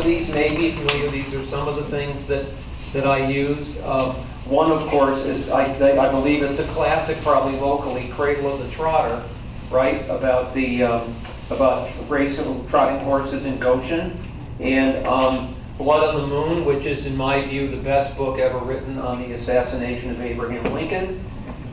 These may be familiar. These are some of the things that I used. One, of course, is I believe it's a classic, probably locally, Cradle of the Trotter, right? About the about racing trotting horses in Goshen, and Blood on the Moon, which is, in my view, the best book ever written on the assassination of Abraham Lincoln.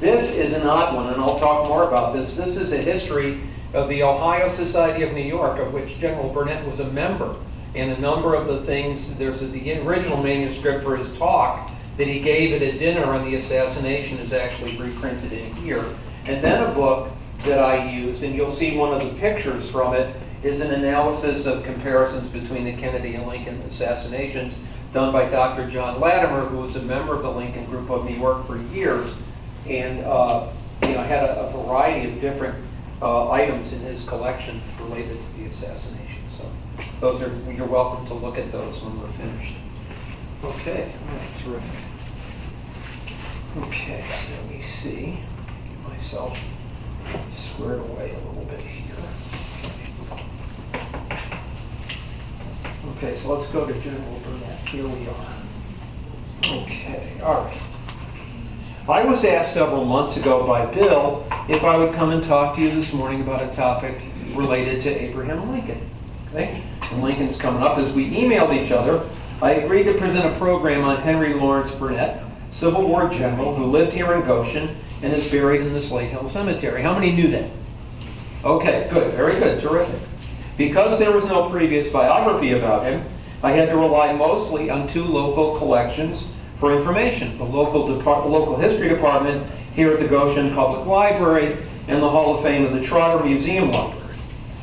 This is an odd one, and I'll talk more about this. This is a history of the Ohio Society of New York, of which General Burnett was a member. And a number of the things, there's the original manuscript for his talk that he gave at a dinner on the assassination is actually reprinted in here. And then a book that I used, and you'll see one of the pictures from it, is an analysis of comparisons between the Kennedy and Lincoln assassinations done by Dr. John Latimer, who was a member of the Lincoln Group of New York for years, and had a variety of different items in his collection related to the assassination. So you're welcome to look at those when we're finished. Okay, all right, terrific. Okay, so let me see. Get myself squared away a little bit here. Okay, so let's go to General Burnett. Here we are. Okay, all right. I was asked several months ago by Bill if I would come and talk to you this morning about a topic related to Abraham Lincoln. Okay? And Lincoln's coming up. As we emailed each other, I agreed to present a program on Henry Lawrence Burnett, Civil War general who lived here in Goshen and is buried in the Slate Hill Cemetery. How many knew that? Okay, good, very good, terrific. Because there was no previous biography about him, I had to rely mostly on two local collections for information, the local history department here at the Goshen Public Library and the Hall of Fame of the Trotter Museum Library.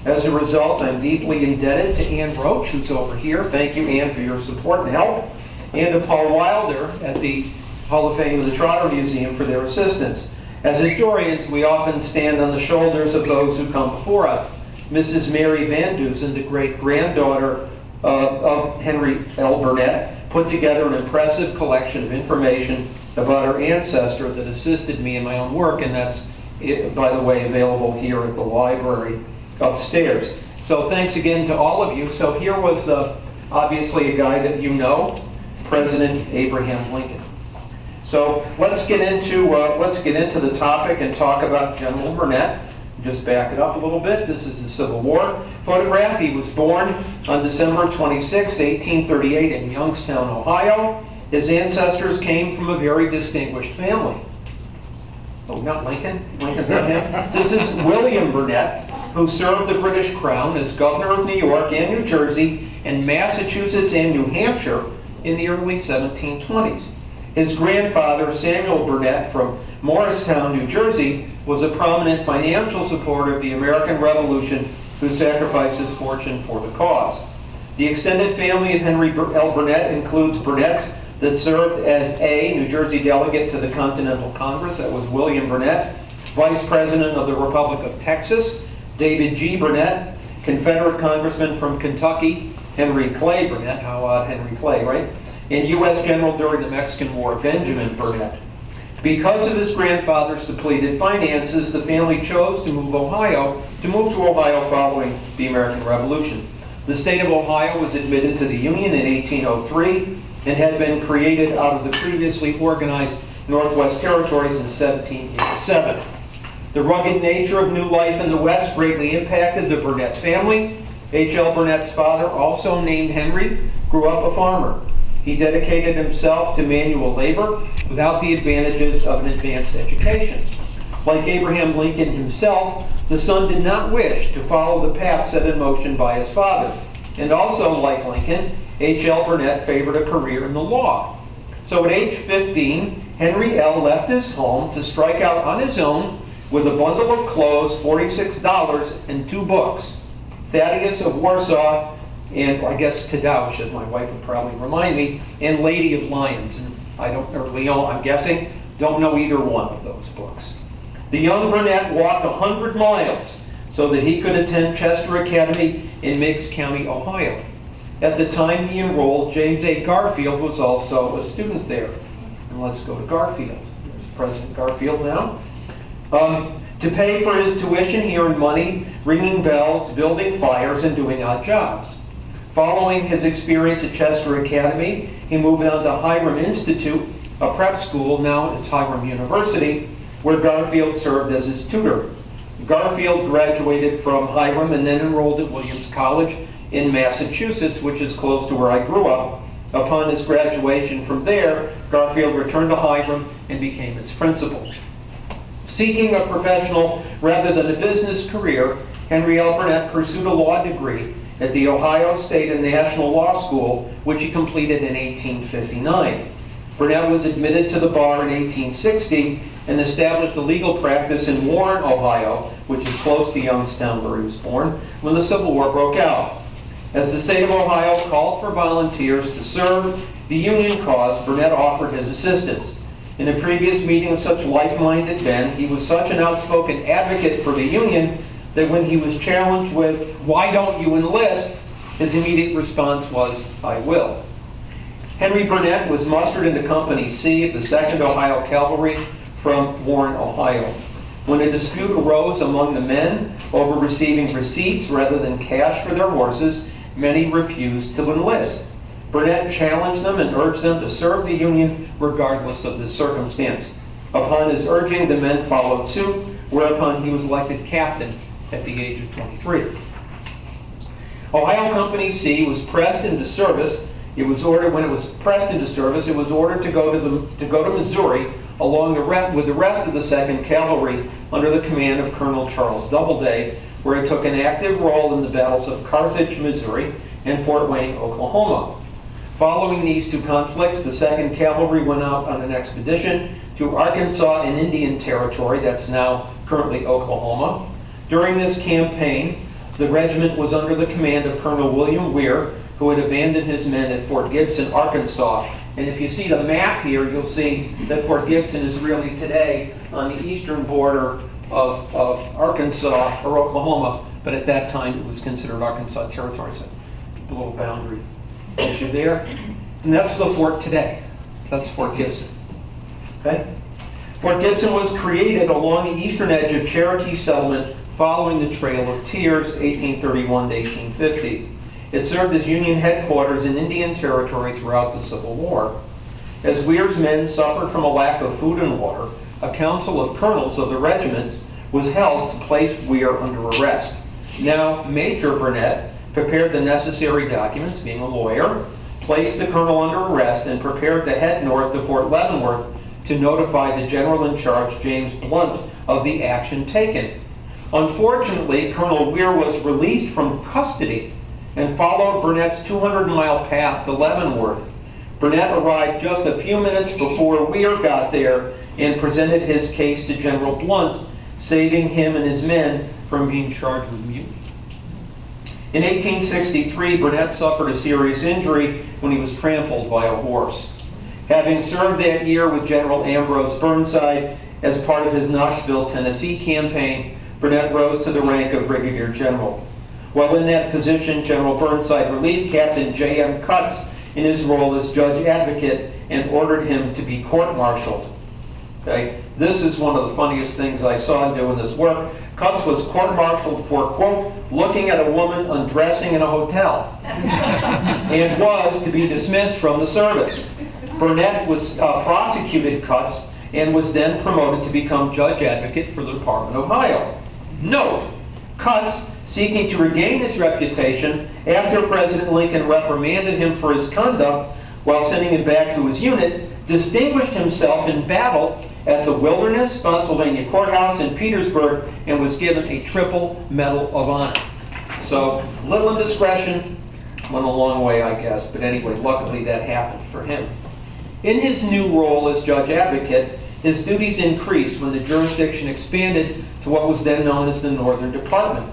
As a result, I'm deeply indebted to Ann Roach, who's over here. Thank you, Ann, for your support and help. And to Paul Wilder at the Hall of Fame of the Trotter Museum for their assistance. As historians, we often stand on the shoulders of those who come before us. Mrs. Mary Van Dusen, the great-granddaughter of Henry L. Burnett, put together an impressive collection of information about her ancestor that assisted me in my own work, and that's, by the way, available here at the library upstairs. So thanks again to all of you. So here was obviously a guy that you know, President Abraham Lincoln. So let's get into the topic and talk about General Burnett. Just back it up a little bit. This is the Civil War photograph. He was born on December 26, 1838 in Youngstown, Ohio. His ancestors came from a very distinguished family. Oh, not Lincoln? Lincoln's not him. This is William Burnett, who served the British Crown as governor of New York and New Jersey and Massachusetts and New Hampshire in the early 1720s. His grandfather, Samuel Burnett from Morristown, New Jersey, was a prominent financial supporter of the American Revolution who sacrificed his fortune for the cause. The extended family of Henry L. Burnett includes Burnett's that served as a New Jersey delegate to the Continental Congress, that was William Burnett, Vice President of the Republic of Texas, David G. Burnett, Confederate Congressman from Kentucky, Henry Clay Burnett, how odd, Henry Clay, right? And U.S. General during the Mexican War, Benjamin Burnett. Because of his grandfather's depleted finances, the family chose to move to Ohio following the American Revolution. The state of Ohio was admitted to the Union in 1803 and had been created out of the previously organized Northwest Territories in 1787. The rugged nature of new life in the West greatly impacted the Burnett family. H.L. Burnett's father, also named Henry, grew up a farmer. He dedicated himself to manual labor without the advantages of an advanced education. Like Abraham Lincoln himself, the son did not wish to follow the path set in motion by his father. And also, like Lincoln, H.L. Burnett favored a career in the law. So at age 15, Henry L. left his home to strike out on his own with a bundle of clothes, $46, and 2 books, Thaddeus of Warsaw, and I guess Tadeusz, as my wife would probably remind me, and Lady of Lyons, and or Lyon, I'm guessing, don't know either one of those books. The young Burnett walked 100 miles so that he could attend Chester Academy in Meigs County, Ohio. At the time he enrolled, James A. Garfield was also a student there. And let's go to Garfield. There's President Garfield now. To pay for his tuition, he earned money ringing bells, building fires, and doing odd jobs. Following his experience at Chester Academy, he moved on to Hiram Institute, a prep school, now it's Hiram University, where Garfield served as his tutor. Garfield graduated from Hiram and then enrolled at Williams College in Massachusetts, which is close to where I grew up. Upon his graduation from there, Garfield returned to Hiram and became its principal. Seeking a professional rather than a business career, Henry L. Burnett pursued a law degree at the Ohio State and National Law School, which he completed in 1859. Burnett was admitted to the bar in 1860 and established a legal practice in Warren, Ohio, which is close to Youngstown where he was born, when the Civil War broke out. As the state of Ohio called for volunteers to serve the Union cause, Burnett offered his assistance. In a previous meeting of such like-minded men, he was such an outspoken advocate for the Union that when he was challenged with, "Why don't you enlist?" his immediate response was, "I will." Henry Burnett was mustered into Company C of the 2nd Ohio Cavalry from Warren, Ohio. When a dispute arose among the men over receiving receipts rather than cash for their horses, many refused to enlist. Burnett challenged them and urged them to serve the Union regardless of the circumstance. Upon his urging, the men followed suit, whereupon he was elected captain at the age of 23. Ohio Company C was pressed into service. It was ordered, when it was pressed into service, it was ordered to go to Missouri along with the rest of the 2nd Cavalry under the command of Colonel Charles Doubleday, where it took an active role in the battles of Carthage, Missouri, and Fort Wayne, Oklahoma. Following these two conflicts, the 2nd Cavalry went out on an expedition to Arkansas and Indian Territory, that's now currently Oklahoma. During this campaign, the regiment was under the command of Colonel William Weir, who had abandoned his men at Fort Gibson, Arkansas. And if you see the map here, you'll see that Fort Gibson is really today on the eastern border of Arkansas or Oklahoma, but at that time it was considered Arkansas Territory, so a little boundary issue there. And that's the fort today. That's Fort Gibson. Okay? Fort Gibson was created along the eastern edge of Cherokee settlement following the Trail of Tears, 1831 to 1850. It served as Union headquarters in Indian Territory throughout the Civil War. As Weir's men suffered from a lack of food and water, a council of colonels of the regiment was held to place Weir under arrest. Now, Major Burnett prepared the necessary documents, being a lawyer, placed the colonel under arrest, and prepared to head north to Fort Leavenworth to notify the general in charge, James Blunt, of the action taken. Unfortunately, Colonel Weir was released from custody and followed Burnett's 200-mile path to Leavenworth. Burnett arrived just a few minutes before Weir got there and presented his case to General Blunt, saving him and his men from being charged with mutiny. In 1863, Burnett suffered a serious injury when he was trampled by a horse. Having served that year with General Ambrose Burnside as part of his Knoxville, Tennessee campaign, Burnett rose to the rank of Brigadier General. While in that position, General Burnside relieved Captain J.M. Cutts in his role as judge advocate and ordered him to be court-martialed. Okay? This is one of the funniest things I saw doing this work. Cutts was court-martialed for, quote, looking at a woman undressing in a hotel, and was to be dismissed from the service. Burnett was prosecuted Cutts and was then promoted to become judge advocate for the Department of Ohio. Note, Cutts, seeking to regain his reputation after President Lincoln reprimanded him for his conduct while sending him back to his unit, distinguished himself in battle at the Wilderness, Spotsylvania Courthouse in Petersburg, and was given a triple Medal of Honor. So, little indiscretion went a long way, I guess, but anyway, luckily that happened for him. In his new role as judge advocate, his duties increased when the jurisdiction expanded to what was then known as the Northern Department.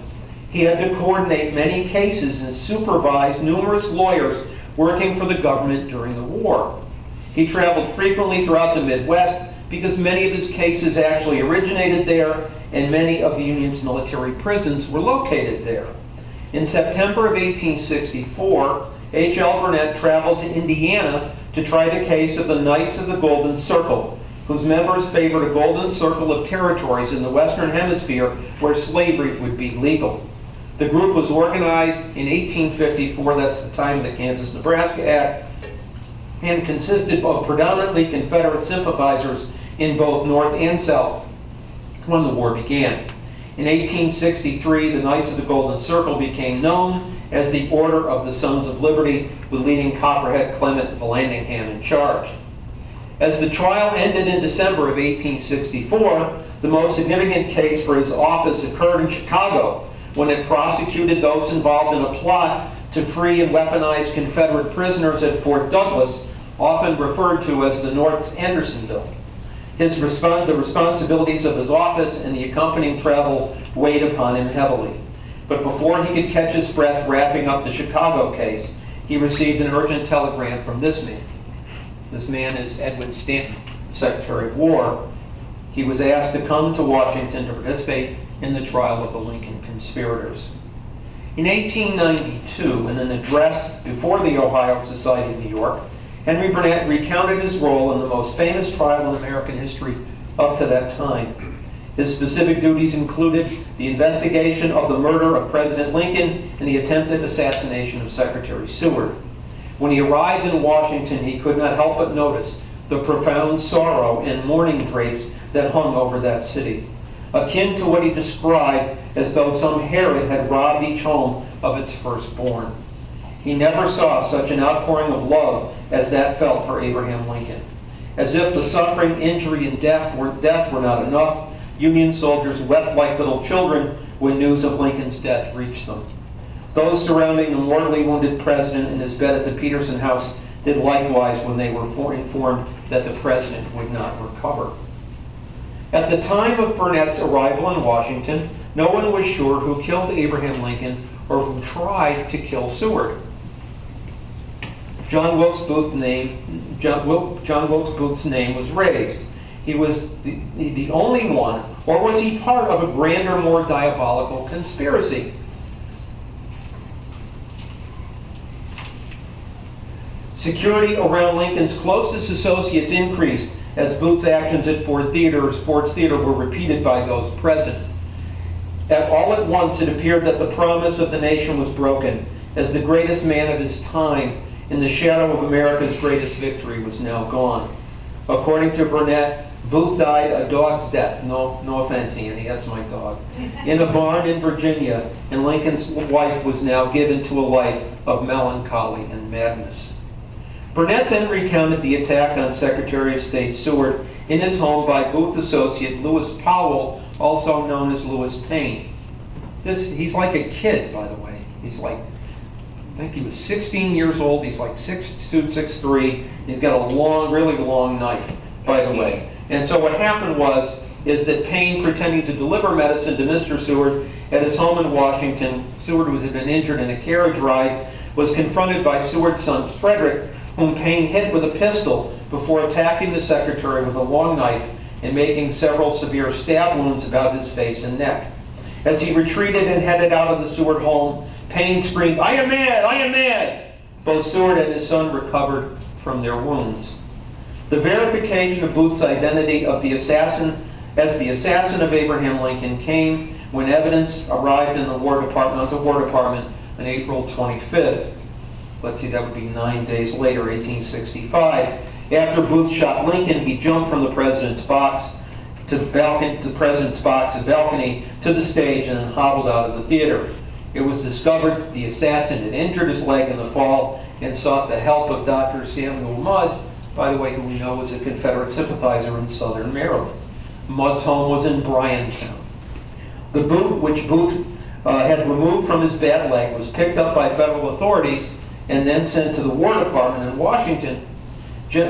He had to coordinate many cases and supervise numerous lawyers working for the government during the war. He traveled frequently throughout the Midwest because many of his cases actually originated there, and many of the Union's military prisons were located there. In September of 1864, H.L. Burnett traveled to Indiana to try the case of the Knights of the Golden Circle, whose members favored a golden circle of territories in the Western Hemisphere where slavery would be legal. The group was organized in 1854, that's the time of the Kansas-Nebraska Act, and consisted of predominantly Confederate sympathizers in both North and South when the war began. In 1863, the Knights of the Golden Circle became known as the Order of the Sons of Liberty, with leading Copperhead Clement Vallandigham in charge. As the trial ended in December of 1864, the most significant case for his office occurred in Chicago, when it prosecuted those involved in a plot to free and weaponize Confederate prisoners at Fort Douglas, often referred to as the North's Andersonville. The responsibilities of his office and the accompanying travel weighed upon him heavily. But before he could catch his breath wrapping up the Chicago case, he received an urgent telegram from this man. This man is Edwin Stanton, Secretary of War. He was asked to come to Washington to participate in the trial of the Lincoln conspirators. In 1892, in an address before the Ohio Society of New York, Henry Burnett recounted his role in the most famous trial in American history up to that time. His specific duties included the investigation of the murder of President Lincoln and the attempted assassination of Secretary Seward. When he arrived in Washington, he could not help but notice the profound sorrow and mourning drapes that hung over that city, akin to what he described as though some Herod had robbed each home of its firstborn. He never saw such an outpouring of love as that felt for Abraham Lincoln. As if the suffering, injury, and death were not enough, Union soldiers wept like little children when news of Lincoln's death reached them. Those surrounding the mortally wounded president in his bed at the Peterson House did likewise when they were informed that the president would not recover. At the time of Burnett's arrival in Washington, no one was sure who killed Abraham Lincoln or who tried to kill Seward. John Wilkes Booth's name was raised. He was the only one, or was he part of a grander, more diabolical conspiracy? Security around Lincoln's closest associates increased as Booth's actions at Ford's Theater were repeated by those present. All at once, it appeared that the promise of the nation was broken, as the greatest man of his time, in the shadow of America's greatest victory, was now gone. According to Burnett, Booth died a dog's death, no offense, Andy, that's my dog, in a barn in Virginia, and Lincoln's wife was now given to a life of melancholy and madness. Burnett then recounted the attack on Secretary of State Seward in his home by Booth associate Lewis Powell, also known as Lewis Payne. He's like a kid, by the way. He's like, I think he was 16 years old. He's like 6'2", 6'3". He's got a long, really long knife, by the way. And so what happened is that Payne, pretending to deliver medicine to Mr. Seward at his home in Washington, Seward had been injured in a carriage ride, was confronted by Seward's son Frederick, whom Payne hit with a pistol before attacking the secretary with a long knife and making several severe stab wounds about his face and neck. As he retreated and headed out of the Seward home, Payne screamed, "I am mad! I am mad!" Both Seward and his son recovered from their wounds. The verification of Booth's identity of the assassin as the assassin of Abraham Lincoln came when evidence arrived in the War Department on April 25th. Let's see, that would be 9 days later, 1865. After Booth shot Lincoln, he jumped from the president's box to the balcony to the stage and then hobbled out of the theater. It was discovered that the assassin had injured his leg in the fall and sought the help of Dr. Samuel Mudd, by the way, who we know was a Confederate sympathizer in southern Maryland. Mudd's home was in Bryantown. The boot, which Booth had removed from his bad leg, was picked up by federal authorities and then sent to the War Department in Washington,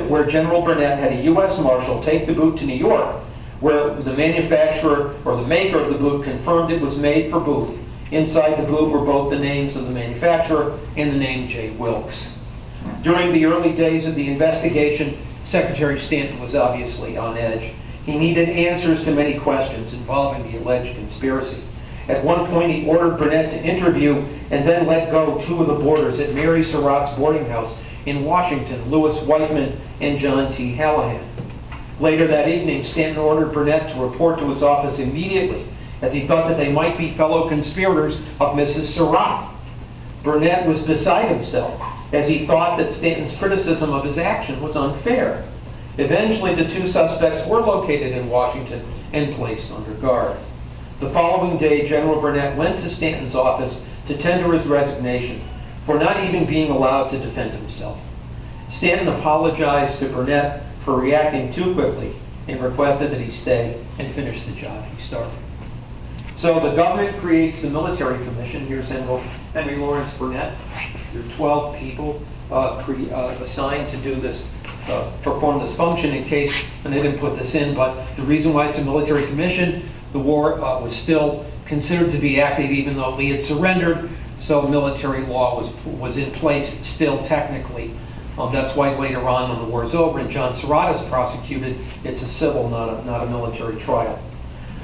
where General Burnett had a U.S. Marshal take the boot to New York, where the manufacturer or the maker of the boot confirmed it was made for Booth. Inside the boot were both the names of the manufacturer and the name J. Wilkes. During the early days of the investigation, Secretary Stanton was obviously on edge. He needed answers to many questions involving the alleged conspiracy. At one point, he ordered Burnett to interview and then let go two of the boarders at Mary Surratt's boarding house in Washington, Lewis Whiteman and John T. Hallahan. Later that evening, Stanton ordered Burnett to report to his office immediately as he thought that they might be fellow conspirators of Mrs. Surratt. Burnett was beside himself, as he thought that Stanton's criticism of his action was unfair. Eventually, the two suspects were located in Washington and placed under guard. The following day, General Burnett went to Stanton's office to tender his resignation for not even being allowed to defend himself. Stanton apologized to Burnett for reacting too quickly and requested that he stay and finish the job he started. So the government creates the military commission. Here's Henry Lawrence Burnett. There are 12 people assigned to do this, perform this function in case, and they didn't put this in, but the reason why it's a military commission, the war was still considered to be active even though Lee had surrendered, so military law was in place still technically. That's why later on when the war is over and John Surratt is prosecuted, it's a civil, not a military trial.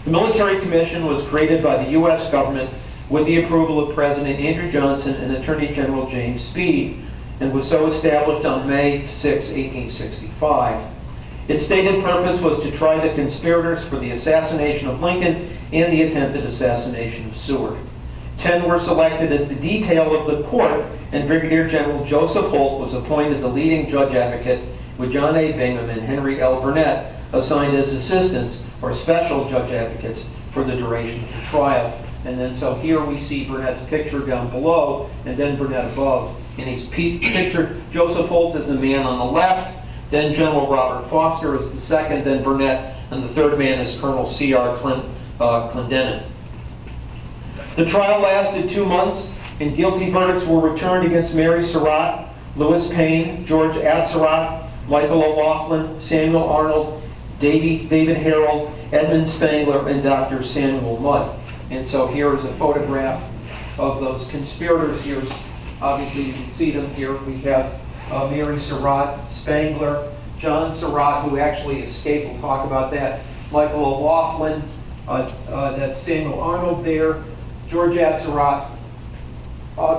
The military commission was created by the U.S. government with the approval of President Andrew Johnson and Attorney General James Speed, and was so established on May 6, 1865. Its stated purpose was to try the conspirators for the assassination of Lincoln and the attempted assassination of Seward. 10 were selected as the detail of the court, and Brigadier General Joseph Holt was appointed the leading judge advocate, with John A. Bingham and Henry L. Burnett assigned as assistants or special judge advocates for the duration of the trial. And then so here we see Burnett's picture down below, and then Burnett above. And he's pictured, Joseph Holt is the man on the left, then General Robert Foster is the second, then Burnett, and the third man is Colonel C.R. Clendenin. The trial lasted 2 months, and guilty verdicts were returned against Mary Surratt, Louis Payne, George Atzerodt, Michael O'Laughlin, Samuel Arnold, David Harold, Edmund Spangler, and Dr. Samuel Mudd. And so here is a photograph of those conspirators. Here's, obviously you can see them here. We have Mary Surratt, Spangler, John Surratt, who actually escaped. We'll talk about that. Michael O'Laughlin, that's Samuel Arnold there. George Atzerodt,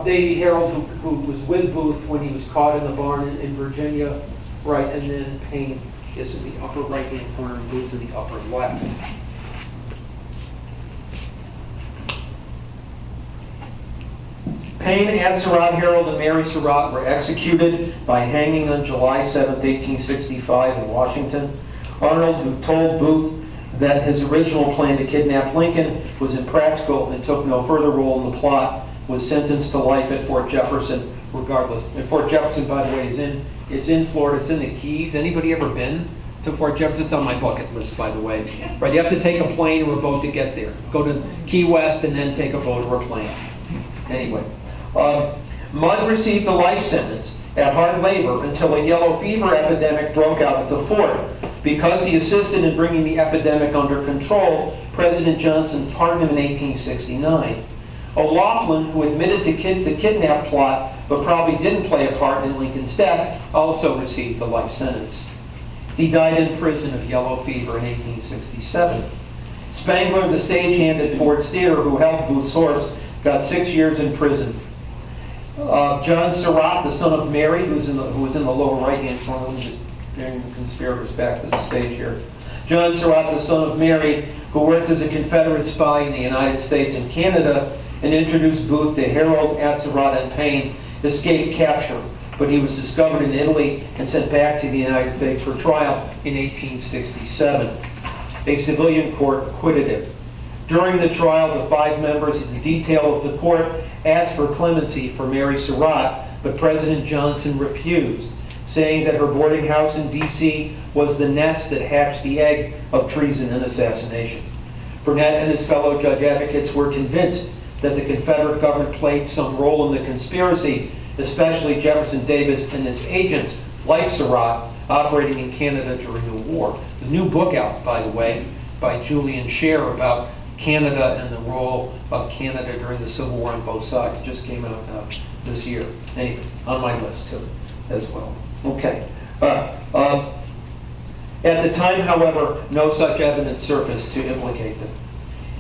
Davy Harold, who was with Booth when he was caught in the barn in Virginia, right, and then Payne is in the upper right-hand corner and Booth in the upper left. Payne, Atzerodt, Harold, and Mary Surratt were executed by hanging on July 7, 1865 in Washington. Arnold, who told Booth that his original plan to kidnap Lincoln was impractical and took no further role in the plot, was sentenced to life at Fort Jefferson regardless. And Fort Jefferson, by the way, is in Florida. It's in the Keys. Anybody ever been to Fort Jefferson? It's on my bucket list, by the way. Right, you have to take a plane or a boat to get there. Go to Key West and then take a boat or a plane. Anyway, Mudd received a life sentence at hard labor until a yellow fever epidemic broke out at the fort. Because he assisted in bringing the epidemic under control, President Johnson pardoned him in 1869. O'Laughlin, who admitted to the kidnap plot but probably didn't play a part in Lincoln's death, also received a life sentence. He died in prison of yellow fever in 1867. Spangler, the stagehand at Ford's Theater, who held Booth's horse, got 6 years in prison. John Surratt, the son of Mary, who was in the lower right-hand corner, let me just bring the conspirators back to the stage here. John Surratt, the son of Mary, who worked as a Confederate spy in the United States and Canada and introduced Booth to Harold, Atzerodt, and Payne, escaped capture, but he was discovered in Italy and sent back to the United States for trial in 1867. A civilian court acquitted him. During the trial, the 5 members of the detail of the court asked for clemency for Mary Surratt, but President Johnson refused, saying that her boarding house in D.C. was the nest that hatched the egg of treason and assassination. Burnett and his fellow judge advocates were convinced that the Confederate government played some role in the conspiracy, especially Jefferson Davis and his agents, like Surratt, operating in Canada during the war. The new book out, by the way, by Julian Scheer about Canada and the role of Canada during the Civil War on both sides just came out this year. Anyway, on my list too, as well. Okay. At the time, however, no such evidence surfaced to implicate them.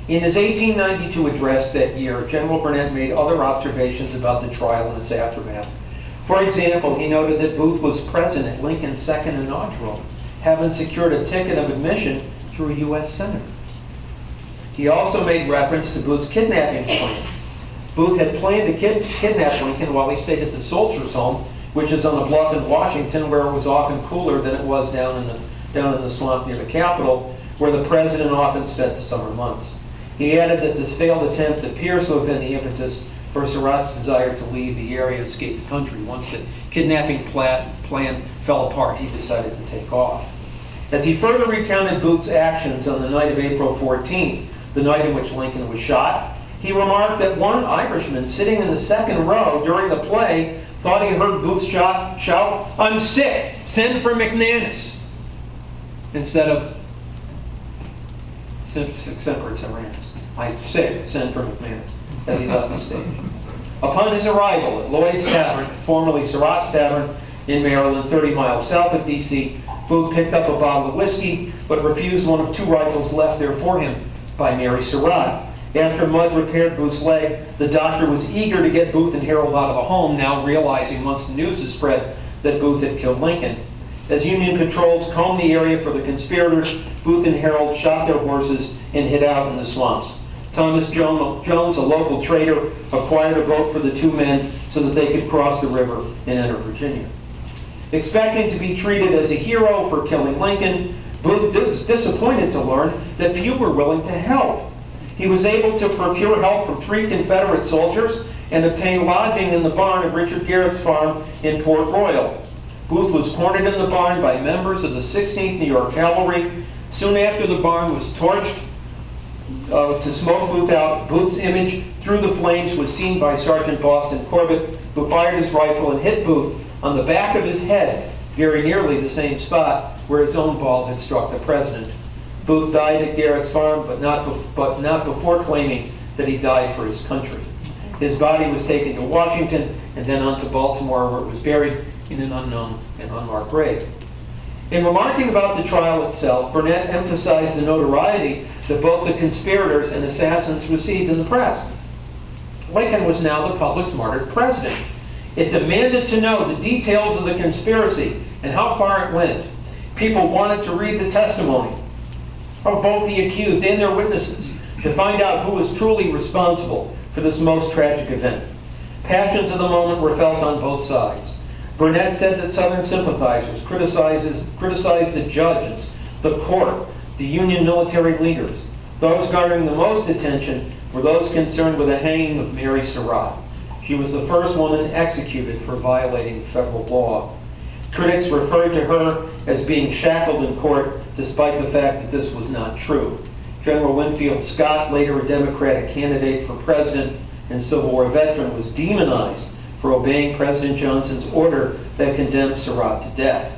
In his 1892 address that year, General Burnett made other observations about the trial and its aftermath. For example, he noted that Booth was present at Lincoln's second inaugural, having secured a ticket of admission through a U.S. senator. He also made reference to Booth's kidnapping plan. Booth had planned to kidnap Lincoln while he stayed at the Soldiers' Home, which is on a bluff in Washington, where it was often cooler than it was down in the swamp near the Capitol, where the president often spent the summer months. He added that this failed attempt appears to have been the impetus for Surratt's desire to leave the area and escape the country. Once the kidnapping plan fell apart, he decided to take off. As he further recounted Booth's actions on the night of April 14th, the night in which Lincoln was shot, he remarked that one Irishman sitting in the second row during the play thought he heard Booth shout, "I'm sick, send for McManus," instead of Semper Tyrannis. "I'm sick, send for McManus," as he left the stage. Upon his arrival at Lloyd's Tavern, formerly Surratt's Tavern in Maryland, 30 miles south of D.C., Booth picked up a bottle of whiskey, but refused one of two rifles left there for him by Mary Surratt. After Mudd repaired Booth's leg, the doctor was eager to get Booth and Harold out of the home, now realizing once the news had spread that Booth had killed Lincoln. As Union patrols combed the area for the conspirators, Booth and Harold shot their horses and hid out in the swamps. Thomas Jones, a local trader, acquired a boat for the two men so that they could cross the river and enter Virginia. Expecting to be treated as a hero for killing Lincoln, Booth was disappointed to learn that few were willing to help. He was able to procure help from 3 Confederate soldiers and obtain lodging in the barn of Richard Garrett's farm in Port Royal. Booth was cornered in the barn by members of the 16th New York Cavalry. Soon after the barn was torched to smoke Booth out, Booth's image through the flames was seen by Sergeant Boston Corbett, who fired his rifle and hit Booth on the back of his head, very nearly the same spot where his own ball had struck the president. Booth died at Garrett's farm, but not before claiming that he died for his country. His body was taken to Washington and then on to Baltimore, where it was buried in an unknown and unmarked grave. In remarking about the trial itself, Burnett emphasized the notoriety that both the conspirators and assassins received in the press. Lincoln was now the public's martyred president. It demanded to know the details of the conspiracy and how far it went. People wanted to read the testimony of both the accused and their witnesses to find out who was truly responsible for this most tragic event. Passions of the moment were felt on both sides. Burnett said that Southern sympathizers criticized the judges, the court, the Union military leaders. Those garnering the most attention were those concerned with the hanging of Mary Surratt. She was the first woman executed for violating federal law. Critics referred to her as being shackled in court, despite the fact that this was not true. General Winfield Scott, later a Democratic candidate for president and Civil War veteran, was demonized for obeying President Johnson's order that condemned Surratt to death.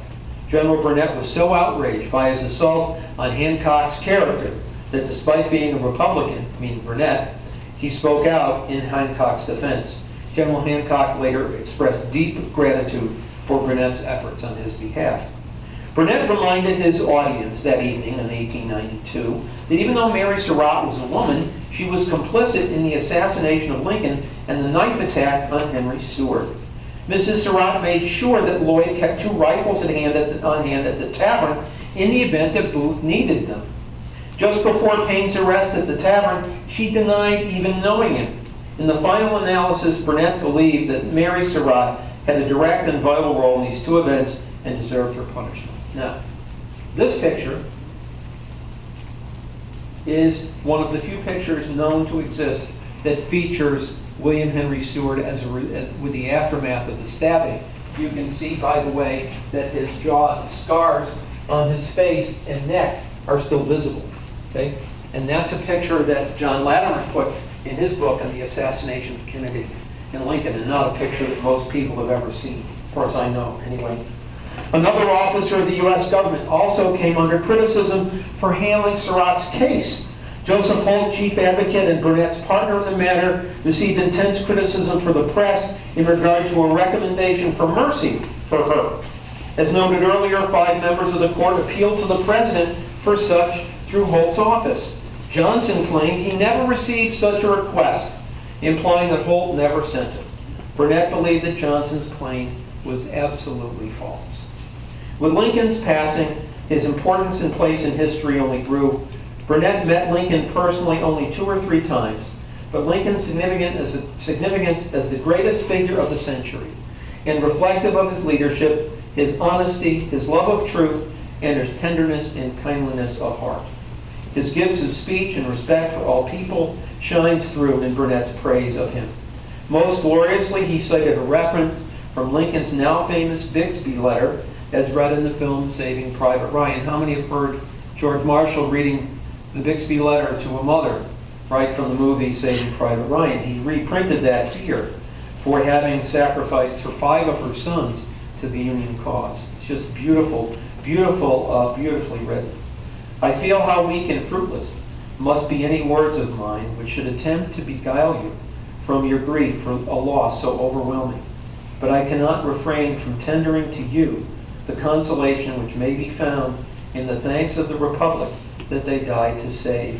General Burnett was so outraged by his assault on Hancock's character that despite being a Republican, Burnett, he spoke out in Hancock's defense. General Hancock later expressed deep gratitude for Burnett's efforts on his behalf. Burnett reminded his audience that evening in 1892 that even though Mary Surratt was a woman, she was complicit in the assassination of Lincoln and the knife attack on Henry Seward. Mrs. Surratt made sure that Lloyd kept 2 rifles on hand at the tavern in the event that Booth needed them. Just before Payne's arrest at the tavern, she denied even knowing him. In the final analysis, Burnett believed that Mary Surratt had a direct and vital role in these 2 events and deserved her punishment. Now, this picture is one of the few pictures known to exist that features William Henry Seward with the aftermath of the stabbing. You can see, by the way, that his jaw, the scars on his face and neck are still visible. Okay? And that's a picture that John Latimer put in his book on the assassination of Kennedy and Lincoln, and not a picture that most people have ever seen, as far as I know, anyway. Another officer of the U.S. government also came under criticism for handling Surratt's case. Joseph Holt, chief advocate and Burnett's partner in the matter, received intense criticism from the press in regard to a recommendation for mercy for her. As noted earlier, 5 members of the court appealed to the president for such through Holt's office. Johnson claimed he never received such a request, implying that Holt never sent it. Burnett believed that Johnson's claim was absolutely false. With Lincoln's passing, his importance and place in history only grew. Burnett met Lincoln personally only 2 or 3 times, but Lincoln's significance as the greatest figure of the century, and reflective of his leadership, his honesty, his love of truth, and his tenderness and kindliness of heart. His gifts of speech and respect for all people shines through in Burnett's praise of him. Most gloriously, he cited a reference from Lincoln's now famous Bixby letter, as read in the film Saving Private Ryan. How many have heard George Marshall reading the Bixby letter to a mother, right from the movie Saving Private Ryan? He reprinted that here for having sacrificed 5 of her sons to the Union cause. It's just beautiful, beautifully written. I feel how weak and fruitless must be any words of mine which should attempt to beguile you from your grief for a loss so overwhelming. But I cannot refrain from tendering to you the consolation which may be found in the thanks of the Republic that they died to save.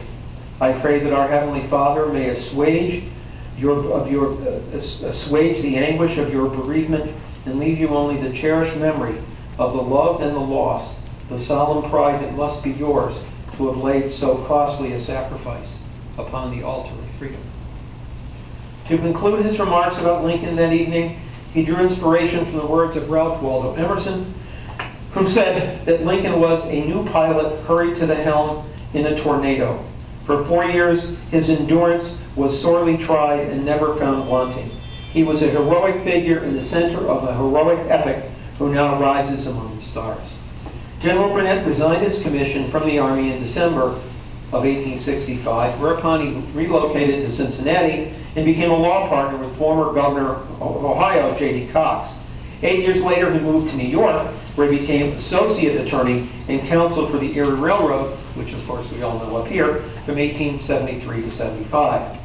I pray that our Heavenly Father may assuage the anguish of your bereavement and leave you only the cherished memory of the loved and the lost, the solemn pride that must be yours to have laid so costly a sacrifice upon the altar of freedom. To conclude his remarks about Lincoln that evening, he drew inspiration from the words of Ralph Waldo Emerson, who said that Lincoln was a new pilot hurried to the helm in a tornado. For 4 years, his endurance was sorely tried and never found wanting. He was a heroic figure in the center of a heroic epic who now rises among the stars. General Burnett resigned his commission from the Army in December of 1865, whereupon he relocated to Cincinnati and became a law partner with former Governor of Ohio, J.D. Cox. 8 years later, he moved to New York, where he became associate attorney and counsel for the Erie Railroad, which of course we all know up here, from 1873 to 75.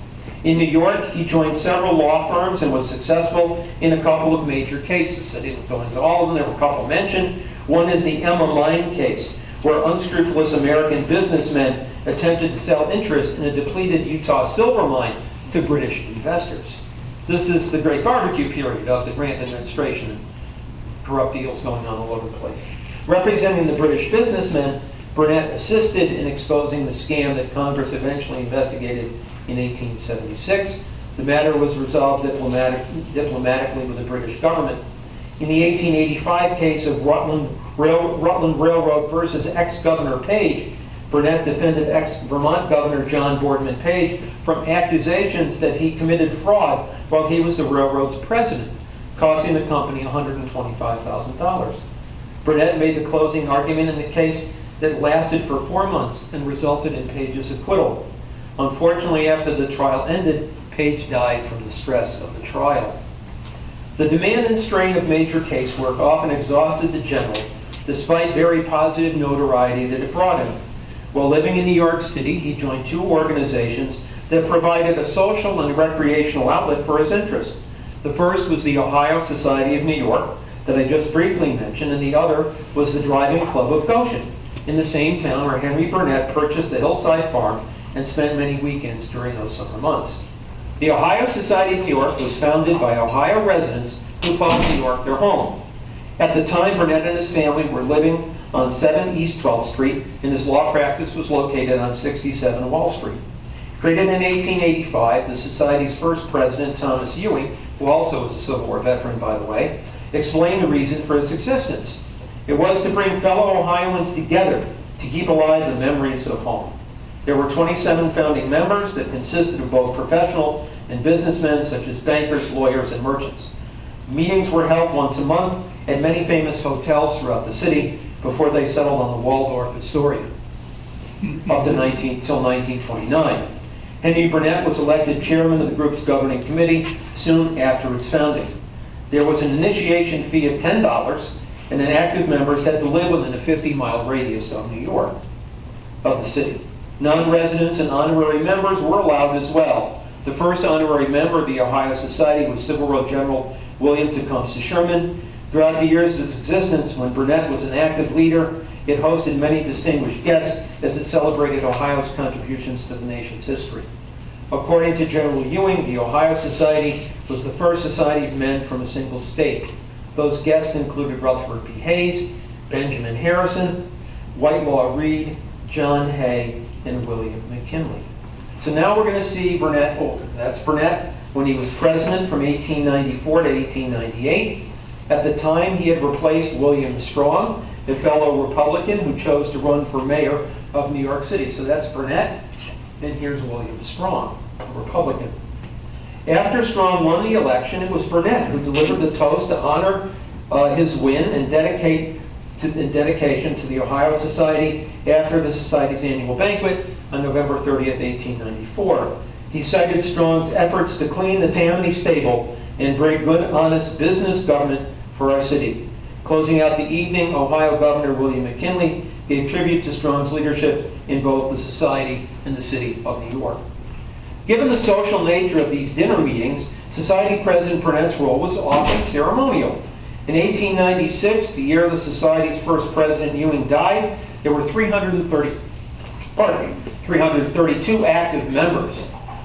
In New York, he joined several law firms and was successful in a couple of major cases. I didn't go into all of them, there were a couple mentioned. One is the Emma Mine case, where unscrupulous American businessmen attempted to sell interest in a depleted Utah silver mine to British investors. This is the great barbecue period of the Grant administration, and corrupt deals going on all over the place. Representing the British businessmen, Burnett assisted in exposing the scam that Congress eventually investigated in 1876. The matter was resolved diplomatically with the British government. In the 1885 case of Rutland Railroad versus ex-Governor Page, Burnett defended ex-Vermont Governor John Boardman Page from accusations that he committed fraud while he was the railroad's president, costing the company $125,000. Burnett made the closing argument in the case that lasted for 4 months and resulted in Page's acquittal. Unfortunately, after the trial ended, Page died from the stress of the trial. The demand and strain of major casework often exhausted the general, despite very positive notoriety that it brought him. While living in New York City, he joined 2 organizations that provided a social and recreational outlet for his interests. The first was the Ohio Society of New York, that I just briefly mentioned, and the other was the Driving Club of Goshen, in the same town where Henry Burnett purchased the hillside farm and spent many weekends during those summer months. The Ohio Society of New York was founded by Ohio residents who called New York their home. At the time, Burnett and his family were living on 7 East 12th Street, and his law practice was located on 67 Wall Street. Created in 1885, the Society's first president, Thomas Ewing, who also was a Civil War veteran, by the way, explained the reason for its existence. It was to bring fellow Ohioans together to keep alive the memories of home. There were 27 founding members that consisted of both professional and businessmen such as bankers, lawyers, and merchants. Meetings were held once a month at many famous hotels throughout the city before they settled on the Waldorf Astoria up to till 1929. Henry Burnett was elected chairman of the group's governing committee soon after its founding. There was an initiation fee of $10, and then active members had to live within a 50-mile radius of New York, of the city. Non-residents and honorary members were allowed as well. The first honorary member of the Ohio Society was Civil War General William Tecumseh Sherman. Throughout the years of its existence, when Burnett was an active leader, it hosted many distinguished guests as it celebrated Ohio's contributions to the nation's history. According to General Ewing, the Ohio Society was the first society of men from a single state. Those guests included Rutherford B. Hayes, Benjamin Harrison, Whitelaw Reid, John Hay, and William McKinley. So now we're going to see Burnett older. That's Burnett when he was president from 1894 to 1898. At the time, he had replaced William Strong, a fellow Republican who chose to run for mayor of New York City. So that's Burnett, and here's William Strong, a Republican. After Strong won the election, it was Burnett who delivered the toast to honor his win and dedication to the Ohio Society after the Society's annual banquet on November 30th, 1894. He cited Strong's efforts to clean the Tammany stable and bring good, honest business government for our city. Closing out the evening, Ohio Governor William McKinley gave tribute to Strong's leadership in both the Society and the City of New York. Given the social nature of these dinner meetings, Society President Burnett's role was often ceremonial. In 1896, the year the Society's first president, Ewing, died, there were 332 active members.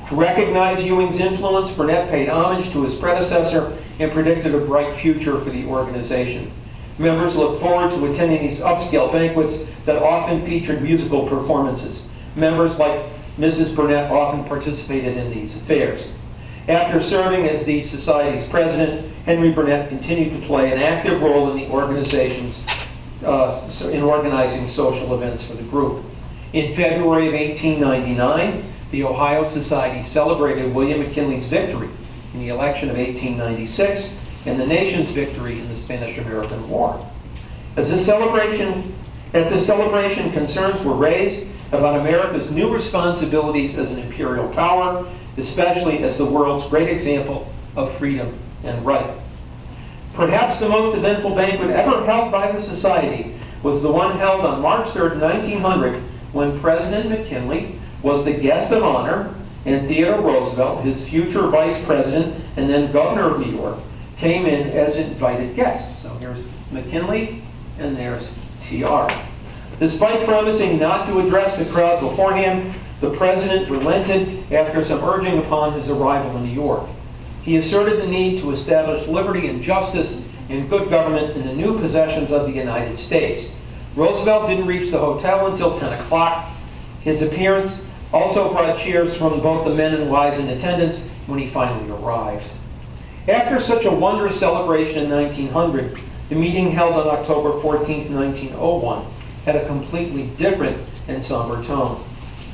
To recognize Ewing's influence, Burnett paid homage to his predecessor and predicted a bright future for the organization. Members looked forward to attending these upscale banquets that often featured musical performances. Members like Mrs. Burnett often participated in these affairs. After serving as the Society's president, Henry Burnett continued to play an active role in the organization's in organizing social events for the group. In February of 1899, the Ohio Society celebrated William McKinley's victory in the election of 1896 and the nation's victory in the Spanish-American War. At this celebration, concerns were raised about America's new responsibilities as an imperial power, especially as the world's great example of freedom and right. Perhaps the most eventful banquet ever held by the Society was the one held on March 3rd, 1900, when President McKinley was the guest of honor, and Theodore Roosevelt, his future vice president and then governor of New York, came in as invited guests. So here's McKinley, and there's TR. Despite promising not to address the crowd beforehand, the president relented after some urging upon his arrival in New York. He asserted the need to establish liberty and justice and good government in the new possessions of the United States. Roosevelt didn't reach the hotel until 10 o'clock. His appearance also brought cheers from both the men and wives in attendance when he finally arrived. After such a wondrous celebration in 1900, the meeting held on October 14, 1901, had a completely different and somber tone.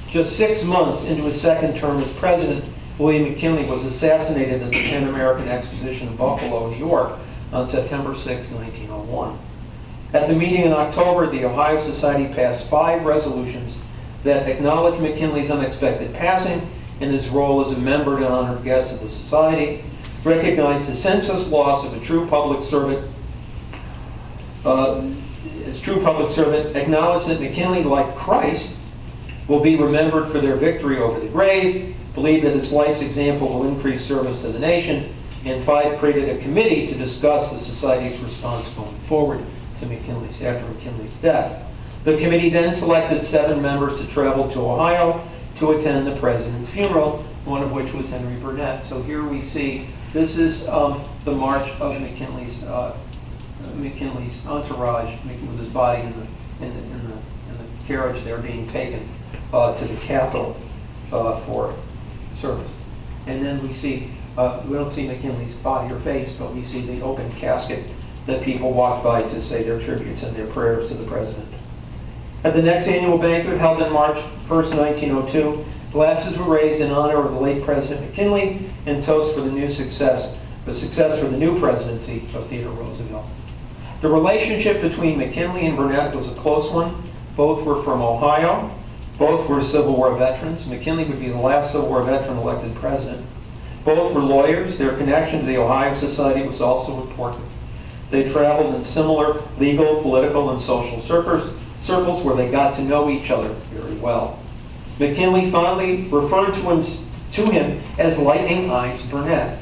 Just 6 months into his second term as president, William McKinley was assassinated at the Pan American Exposition in Buffalo, New York, on September 6, 1901. At the meeting in October, the Ohio Society passed 5 resolutions that acknowledged McKinley's unexpected passing and his role as a member and honored guest of the Society, recognized the senseless loss of a true public servant, acknowledged that McKinley, like Christ, will be remembered for their victory over the grave, believed that his life's example will increase service to the nation, and 5, created a committee to discuss the Society's response going forward to after McKinley's death. The committee then selected 7 members to travel to Ohio to attend the president's funeral, one of which was Henry Burnett. So here we see, this is the march of McKinley's entourage, with his body in the carriage there being taken to the Capitol for service. And then we see, we don't see McKinley's body or face, but we see the open casket that people walked by to say their tributes and their prayers to the president. At the next annual banquet held on March 1st, 1902, glasses were raised in honor of the late President McKinley and toast for the success for the new presidency of Theodore Roosevelt. The relationship between McKinley and Burnett was a close one. Both were from Ohio. Both were Civil War veterans. McKinley would be the last Civil War veteran elected president. Both were lawyers. Their connection to the Ohio Society was also important. They traveled in similar legal, political, and social circles where they got to know each other very well. McKinley fondly referred to him as Lightning Eyes Burnett.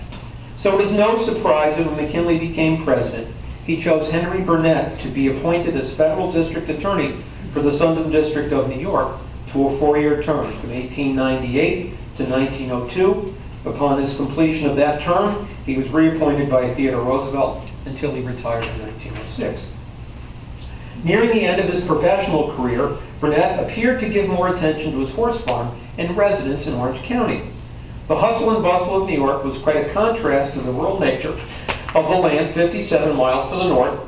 So it is no surprise that when McKinley became president, he chose Henry Burnett to be appointed as federal district attorney for the Southern District of New York to a 4-year term from 1898 to 1902. Upon his completion of that term, he was reappointed by Theodore Roosevelt until he retired in 1906. Nearing the end of his professional career, Burnett appeared to give more attention to his horse farm and residents in Orange County. The hustle and bustle of New York was quite a contrast to the rural nature of the land 57 miles to the north,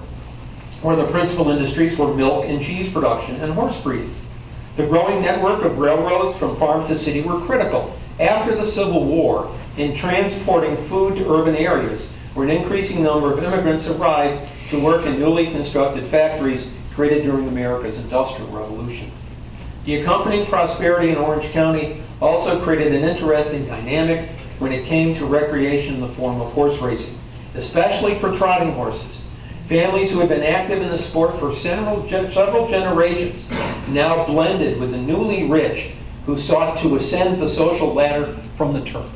where the principal industries were milk and cheese production and horse breeding. The growing network of railroads from farm to city were critical after the Civil War in transporting food to urban areas, where an increasing number of immigrants arrived to work in newly constructed factories created during America's Industrial Revolution. The accompanying prosperity in Orange County also created an interesting dynamic when it came to recreation in the form of horse racing, especially for trotting horses. Families who had been active in the sport for several generations now blended with the newly rich who sought to ascend the social ladder from the turf.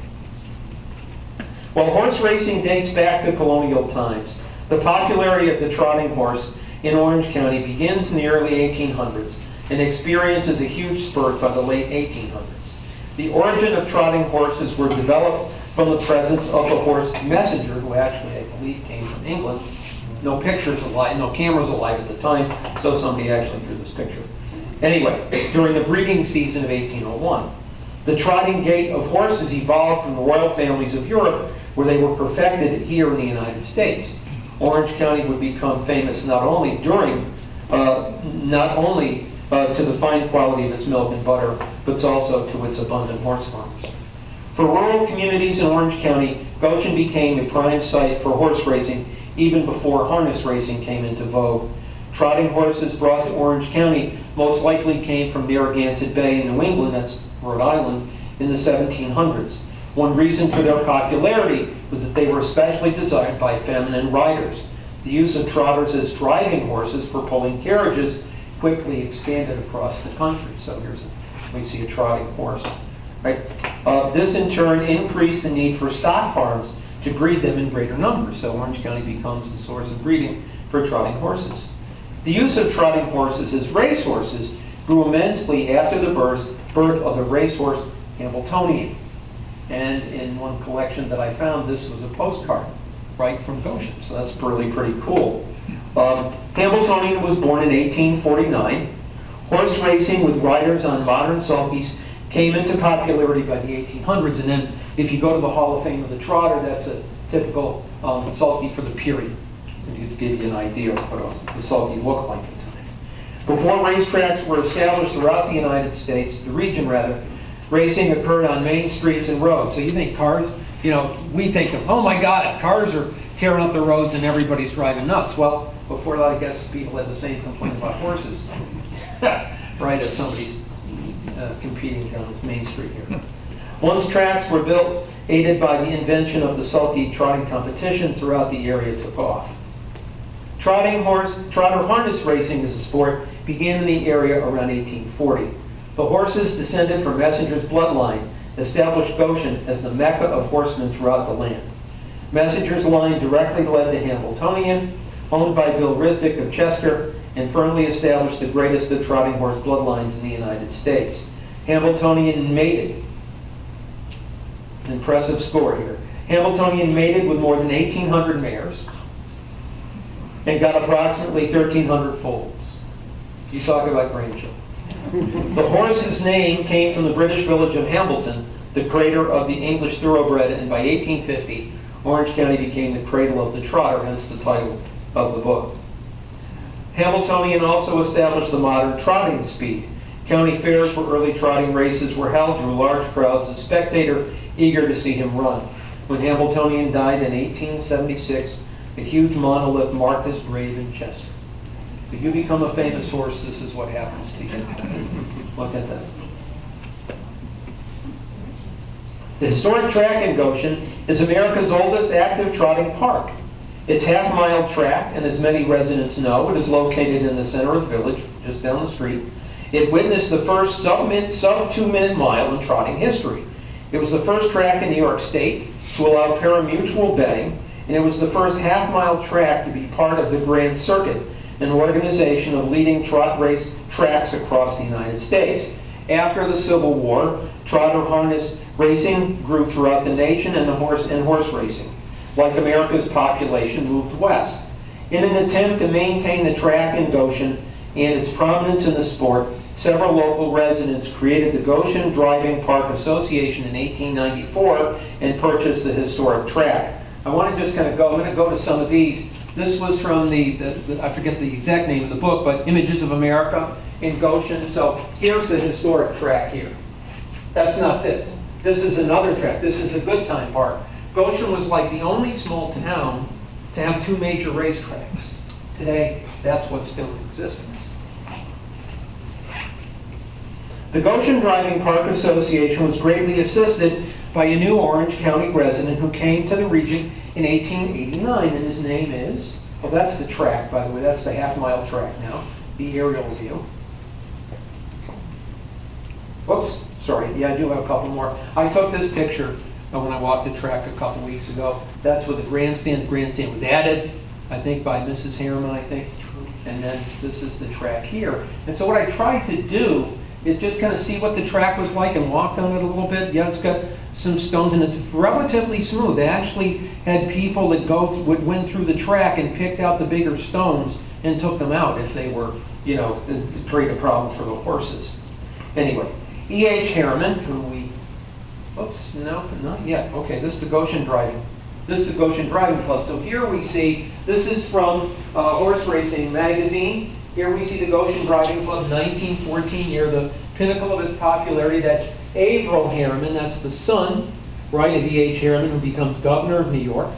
While horse racing dates back to colonial times, the popularity of the trotting horse in Orange County begins in the early 1800s and experiences a huge spurt by the late 1800s. The origin of trotting horses were developed from the presence of a horse messenger, who actually, I believe, came from England. No pictures alive, no cameras alive at the time, so somebody actually drew this picture. Anyway, during the breeding season of 1801, the trotting gait of horses evolved from the royal families of Europe, where they were perfected here in the United States. Orange County would become famous not only to the fine quality of its milk and butter, but also to its abundant horse farms. For rural communities in Orange County, Goshen became a prime site for horse racing even before harness racing came into vogue. Trotting horses brought to Orange County most likely came from Narragansett Bay in New England, that's Rhode Island, in the 1700s. One reason for their popularity was that they were especially desired by feminine riders. The use of trotters as driving horses for pulling carriages quickly expanded across the country. So we see a trotting horse. Right? This in turn increased the need for stock farms to breed them in greater numbers. So Orange County becomes the source of breeding for trotting horses. The use of trotting horses as racehorses grew immensely after the birth of the racehorse Hambletonian. And in one collection that I found, this was a postcard right from Goshen. So that's really pretty cool. Hambletonian was born in 1849. Horse racing with riders on modern sulkies came into popularity by the 1800s. And then if you go to the Hall of Fame of the Trotter, that's a typical sulky for the period. To give you an idea of what the sulky looked like at the time. Before racetracks were established throughout the United States, the region rather, racing occurred on main streets and roads. So you think cars, we think of, oh my God, cars are tearing up the roads and everybody's driving nuts. Well, before that, I guess people had the same complaint about horses, right, as somebody's competing down Main Street here. Once tracks were built, aided by the invention of the sulky trotting competition throughout the area, took off. Trotter harness racing as a sport began in the area around 1840. The horses descended from Messenger's bloodline established Goshen as the mecca of horsemen throughout the land. Messenger's line directly led to Hambletonian, owned by Bill Risdick of Chester, and firmly established the greatest of trotting horse bloodlines in the United States. Hambletonian mated, an impressive score here. Hambletonian mated with more than 1,800 mares and got approximately 1,300 foals. You talk about grandchildren. The horse's name came from the British village of Hambleton, the cradle of the English thoroughbred, and by 1850, Orange County became the cradle of the trotter, hence the title of the book. Hambletonian also established the modern trotting speed. County fairs where early trotting races were held drew large crowds of spectators eager to see him run. When Hambletonian died in 1876, a huge monolith marked his grave in Chester. If you become a famous horse, this is what happens to you. Look at that. The historic track in Goshen is America's oldest active trotting park. It's half-mile track, and as many residents know, it is located in the center of the village, just down the street. It witnessed the first sub-2-minute mile in trotting history. It was the first track in New York State to allow pari-mutuel betting, and it was the first half-mile track to be part of the Grand Circuit, an organization of leading trot race tracks across the United States. After the Civil War, trotter harness racing grew throughout the nation, and horse racing, like America's population, moved west. In an attempt to maintain the track in Goshen and its prominence in the sport, several local residents created the Goshen Driving Park Association in 1894 and purchased the historic track. I want to just kind of go, I'm going to go to some of these. This was from I forget the exact name of the book, but Images of America in Goshen. So here's the historic track here. That's not this. This is another track. This is a good time park. Goshen was like the only small town to have two major racetracks. Today, that's what's still in existence. The Goshen Driving Park Association was greatly assisted by a new Orange County resident who came to the region in 1889, and his name is, oh, that's the track, by the way, that's the half-mile track now, the aerial view. Whoops, sorry, yeah, I do have a couple more. I took this picture when I walked the track a couple weeks ago. That's where the grandstand was added, I think by Mrs. Harriman, I think. And then this is the track here. And so what I tried to do is just kind of see what the track was like and walk on it a little bit. Yeah, it's got some stones and it's relatively smooth. They actually had people that went through the track and picked out the bigger stones and took them out if they were, to create a problem for the horses. Anyway, E.H. Harriman, who we, oops, no, not yet. Okay, this is the Goshen Driving. This is the Goshen Driving Club. So here we see, this is from Horse Racing Magazine. Here we see the Goshen Driving Club, 1914, near the pinnacle of its popularity. That's Averill Harriman, that's the son, right, of E.H. Harriman, who becomes governor of New York,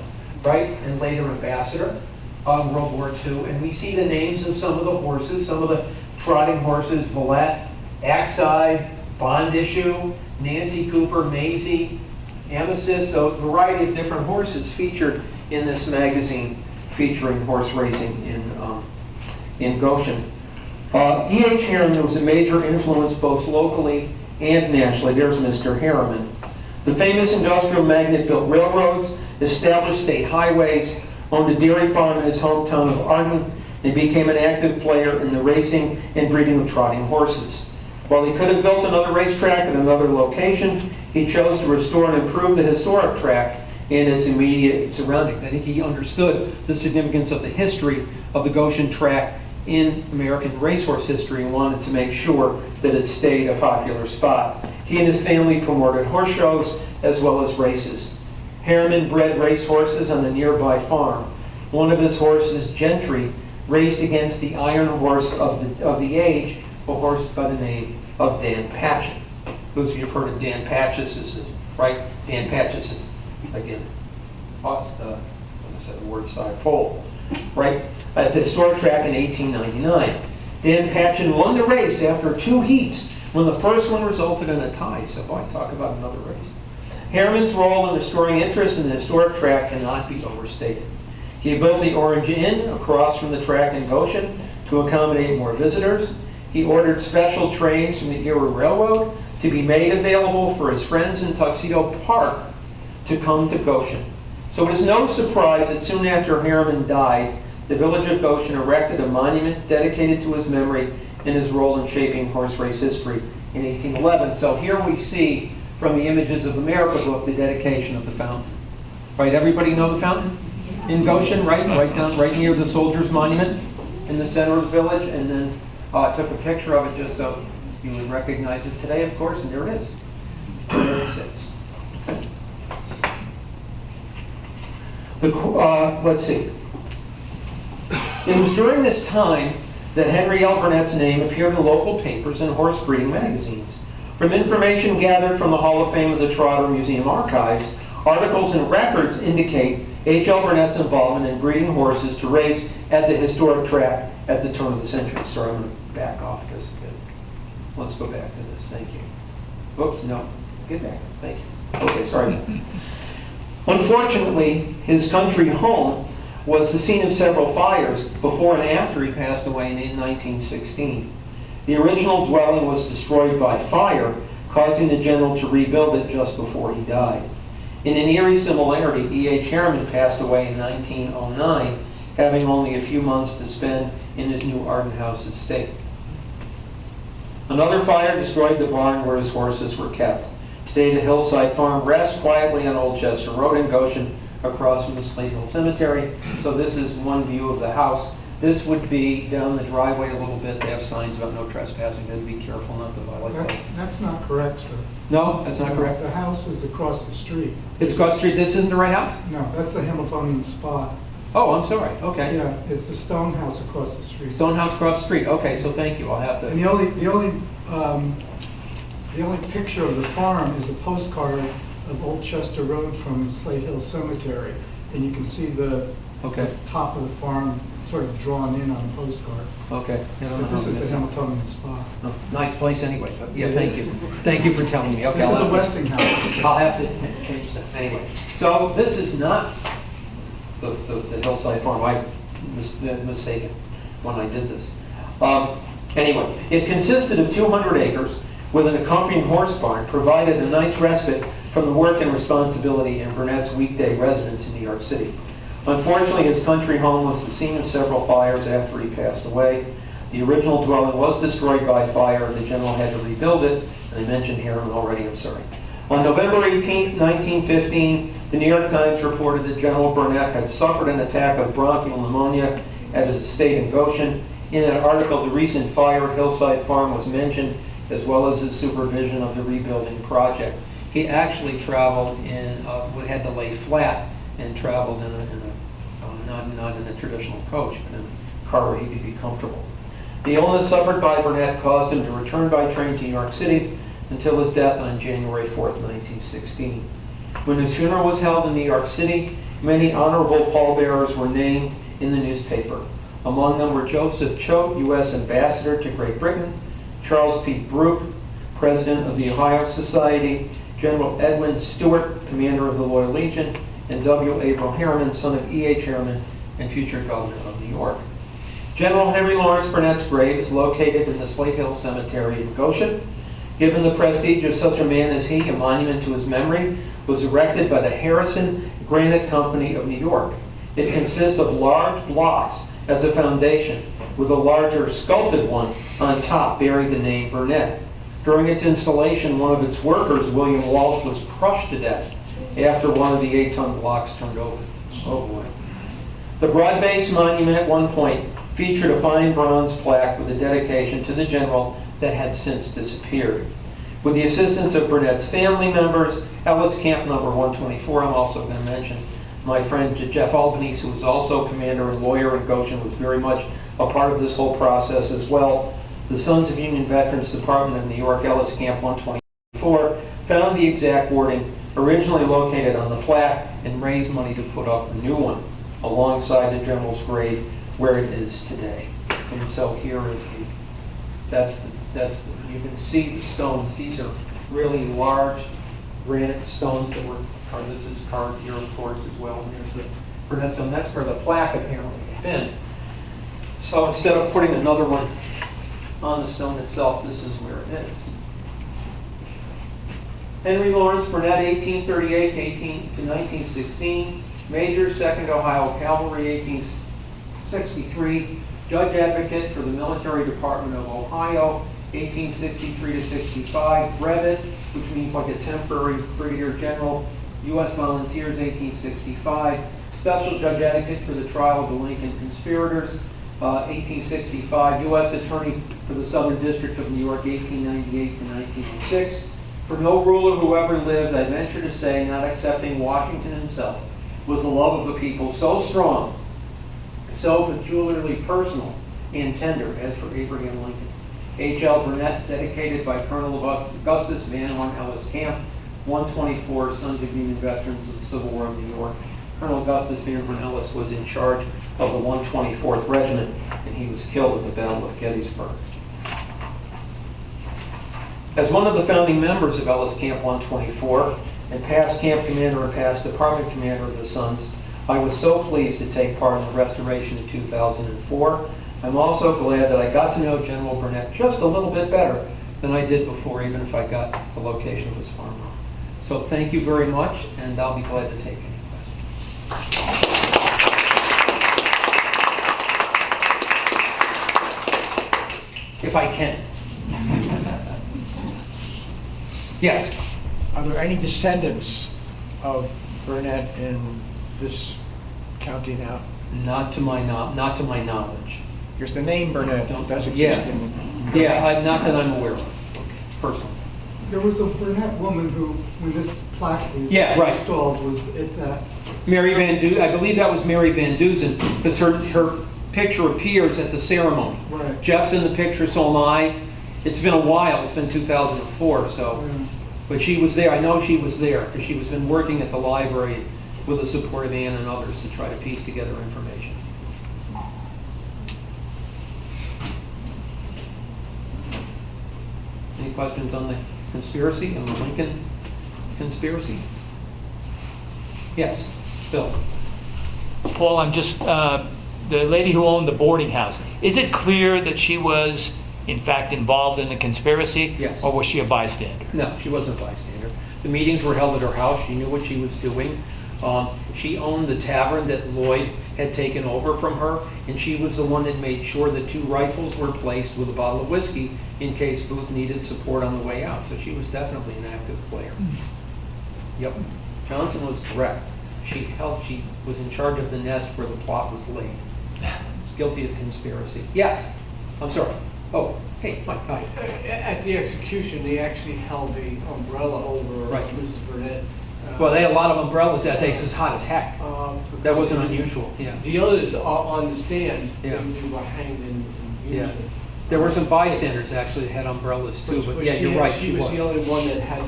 right, and later ambassador of World War II. And we see the names of some of the horses, some of the trotting horses, Villette, Axide, Bond Issue, Nancy Cooper, Maisie, Amethyst, so a variety of different horses featured in this magazine featuring horse racing in Goshen. E.H. Harriman was a major influence both locally and nationally. There's Mr. Harriman. The famous industrial magnate built railroads, established state highways, owned a dairy farm in his hometown of Arden, and became an active player in the racing and breeding of trotting horses. While he could have built another racetrack at another location, he chose to restore and improve the historic track and its immediate surroundings. I think he understood the significance of the history of the Goshen track in American racehorse history and wanted to make sure that it stayed a popular spot. He and his family promoted horse shows as well as races. Harriman bred racehorses on a nearby farm. One of his horses, Gentry, raced against the iron horse of the age, a horse by the name of Dan Patchen. Those of you who've heard of Dan Patches, right? Dan Patches is, again, what's the word side fold, right? At the historic track in 1899. Dan Patchen won the race after 2 heats when the first one resulted in a tie. So boy, talk about another race. Harriman's role in restoring interest in the historic track cannot be overstated. He built the Orange Inn across from the track in Goshen to accommodate more visitors. He ordered special trains from the Erie Railroad to be made available for his friends in Tuxedo Park to come to Goshen. So it is no surprise that soon after Harriman died, the village of Goshen erected a monument dedicated to his memory and his role in shaping horse race history in 1811. So here we see from the Images of America book the dedication of the fountain. Right, everybody know the fountain in Goshen, right? Right near the Soldiers Monument in the center of the village, and then I took a picture of it just so you would recognize it today, of course, and there it is. There it sits. Okay. Let's see. It was during this time that Henry L. Burnett's name appeared in local papers and horse breeding magazines. From information gathered from the Hall of Fame of the Trotter Museum archives, articles and records indicate H. L. Burnett's involvement in breeding horses to race at the historic track at the turn of the century. Sorry, I'm going to back off this a bit. Let's go back to this. Thank you. Whoops, no. Get back. Thank you. Okay, sorry about that. Unfortunately, his country home was the scene of several fires before and after he passed away in 1916. The original dwelling was destroyed by fire, causing the general to rebuild it just before he died. In an eerie similarity, E.H. Harriman passed away in 1909, having only a few months to spend in his new Arden House estate. Another fire destroyed the barn where his horses were kept. Today, the hillside farm rests quietly on Old Chester Road in Goshen, across from the Slate Hill Cemetery. So this is one view of the house This would be down the driveway a little bit. They have signs about no trespassing, then be careful not to violate. That's not correct, sir. No, that's not correct. The house is across the street. It's across the street. This isn't the right house? No, that's the Hamiltonian spot. Oh, I'm sorry. Okay. Yeah, it's the stone house across the street. Stone house across the street. Okay, so thank you. I'll have to. And the only picture of the farm is a postcard of Old Chester Road from Slate Hill Cemetery, and you can see the top of the farm sort of drawn in on the postcard. Okay. But this is the Hamiltonian spot. Oh, nice place anyway. But yeah, thank you. Thank you for telling me. Okay. This is the Westinghouse. I'll have to change that anyway. So this is not the hillside farm. I was mistaken when I did this. Anyway, it consisted of 200 acres with an accompanying horse barn, provided a nice respite from the work and responsibility in Burnett's weekday residence in New York City. Unfortunately, his country home was the scene of several fires after he passed away. The original dwelling was destroyed by fire. The general had to rebuild it. And I mentioned here already, I'm sorry. On November 18, 1915, the New York Times reported that General Burnett had suffered an attack of bronchial pneumonia at his estate in Goshen. In that article, the recent fire at Hillside Farm was mentioned, as well as his supervision of the rebuilding project. He actually traveled in, had to lay flat and traveled not in a traditional coach, but in a car where he could be comfortable. The illness suffered by Burnett caused him to return by train to New York City until his death on January 4th, 1916. When his funeral was held in New York City, many honorable pallbearers were named in the newspaper. Among them were Joseph Choate, U.S. Ambassador to Great Britain, Charles P. Brooke, President of the Ohio Society, General Edwin Stewart, Commander of the Loyal Legion, and W. Abram Harriman, son of E.H. Harriman and future Governor of New York. General Henry Lawrence Burnett's grave is located in the Slate Hill Cemetery in Goshen. Given the prestige of such a man as he, a monument to his memory was erected by the Harrison Granite Company of New York. It consists of large blocks as a foundation, with a larger sculpted one on top bearing the name Burnett. During its installation, one of its workers, William Walsh, was crushed to death after one of the 8-ton blocks turned over. Oh boy. The broad base monument at one point featured a fine bronze plaque with a dedication to the general that had since disappeared. With the assistance of Burnett's family members, Ellis Camp number 124, I'm also going to mention my friend Jeff Albanese, who was also commander and lawyer in Goshen, was very much a part of this whole process as well. The Sons of Union Veterans Department of New York, Ellis Camp 124, found the exact wording originally located on the plaque and raised money to put up a new one alongside the general's grave where it is today. And so here is you can see the stones. These are really large granite stones that were carved. This is carved here, of course, as well. And there's the Burnett stone. That's where the plaque apparently had been. So instead of putting another one on the stone itself, this is where it is. Henry Lawrence Burnett, 1838 to 1916, Major, 2nd Ohio Cavalry, 1863, Judge Advocate for the Military Department of Ohio, 1863 to 65, Brevet, which means like a temporary Brigadier General, U.S. Volunteers, 1865, Special Judge Advocate for the trial of the Lincoln Conspirators, 1865, U.S. Attorney for the Southern District of New York, 1898 to 1906. For no ruler who ever lived, I venture to say, not excepting Washington himself, was the love of the people so strong, so peculiarly personal and tender as for Abraham Lincoln. H.L. Burnett, dedicated by Colonel Augustus Van Horn Ellis Camp, 124, Sons of Union Veterans of the Civil War of New York. Colonel Augustus Van Horn Ellis was in charge of the 124th Regiment, and he was killed at the Battle of Gettysburg. As one of the founding members of Ellis Camp 124, and past camp commander and past department commander of the Sons, I was so pleased to take part in the restoration in 2004. I'm also glad that I got to know General Burnett just a little bit better than I did before, even if I got the location of his farm wrong. So thank you very much, and I'll be glad to take any questions. If I can. Yes. Are there any descendants of Burnett in this county now? Not to my knowledge. Because the name Burnett does exist Yeah. in... Yeah, not that I'm aware of, personally. There was a Burnett woman who, when this plaque was Yeah, right. installed, was at that. Mary Van Duzen, I believe that was Mary Van Duzen, because her picture appears at the ceremony. Right. Jeff's in the picture, so am I. It's been a while, it's been 2004, so. Yeah. But she was there, I know she was there, because she was been working at the library with the support of Ann and others to try to piece together information. Any questions on the conspiracy, on the Lincoln conspiracy? Yes, Bill. Paul, I'm just, the lady who owned the boarding house, is it clear that she was in fact involved in the conspiracy? Yes. Or was she a bystander? No, she wasn't a bystander. The meetings were held at her house. She knew what she was doing. She owned the tavern that Lloyd had taken over from her, and she was the one that made sure the 2 rifles were placed with a bottle of whiskey in case Booth needed support on the way out. So she was definitely an active player. Yep. Johnson was correct. She was in charge of the nest where the plot was laid. She's guilty of conspiracy. Yes. I'm sorry. Oh, hey, Mike, hi. At the execution, they actually held the umbrella over Right. Mrs. Burnett. Well, they had a lot of umbrellas that day, 'cause it was hot as heck. That wasn't because unusual, yeah. The others on the stand, Yeah. they were hanged in Yeah. unison. There were some bystanders actually that had umbrellas too, but yeah, you're right, She was the only one that had,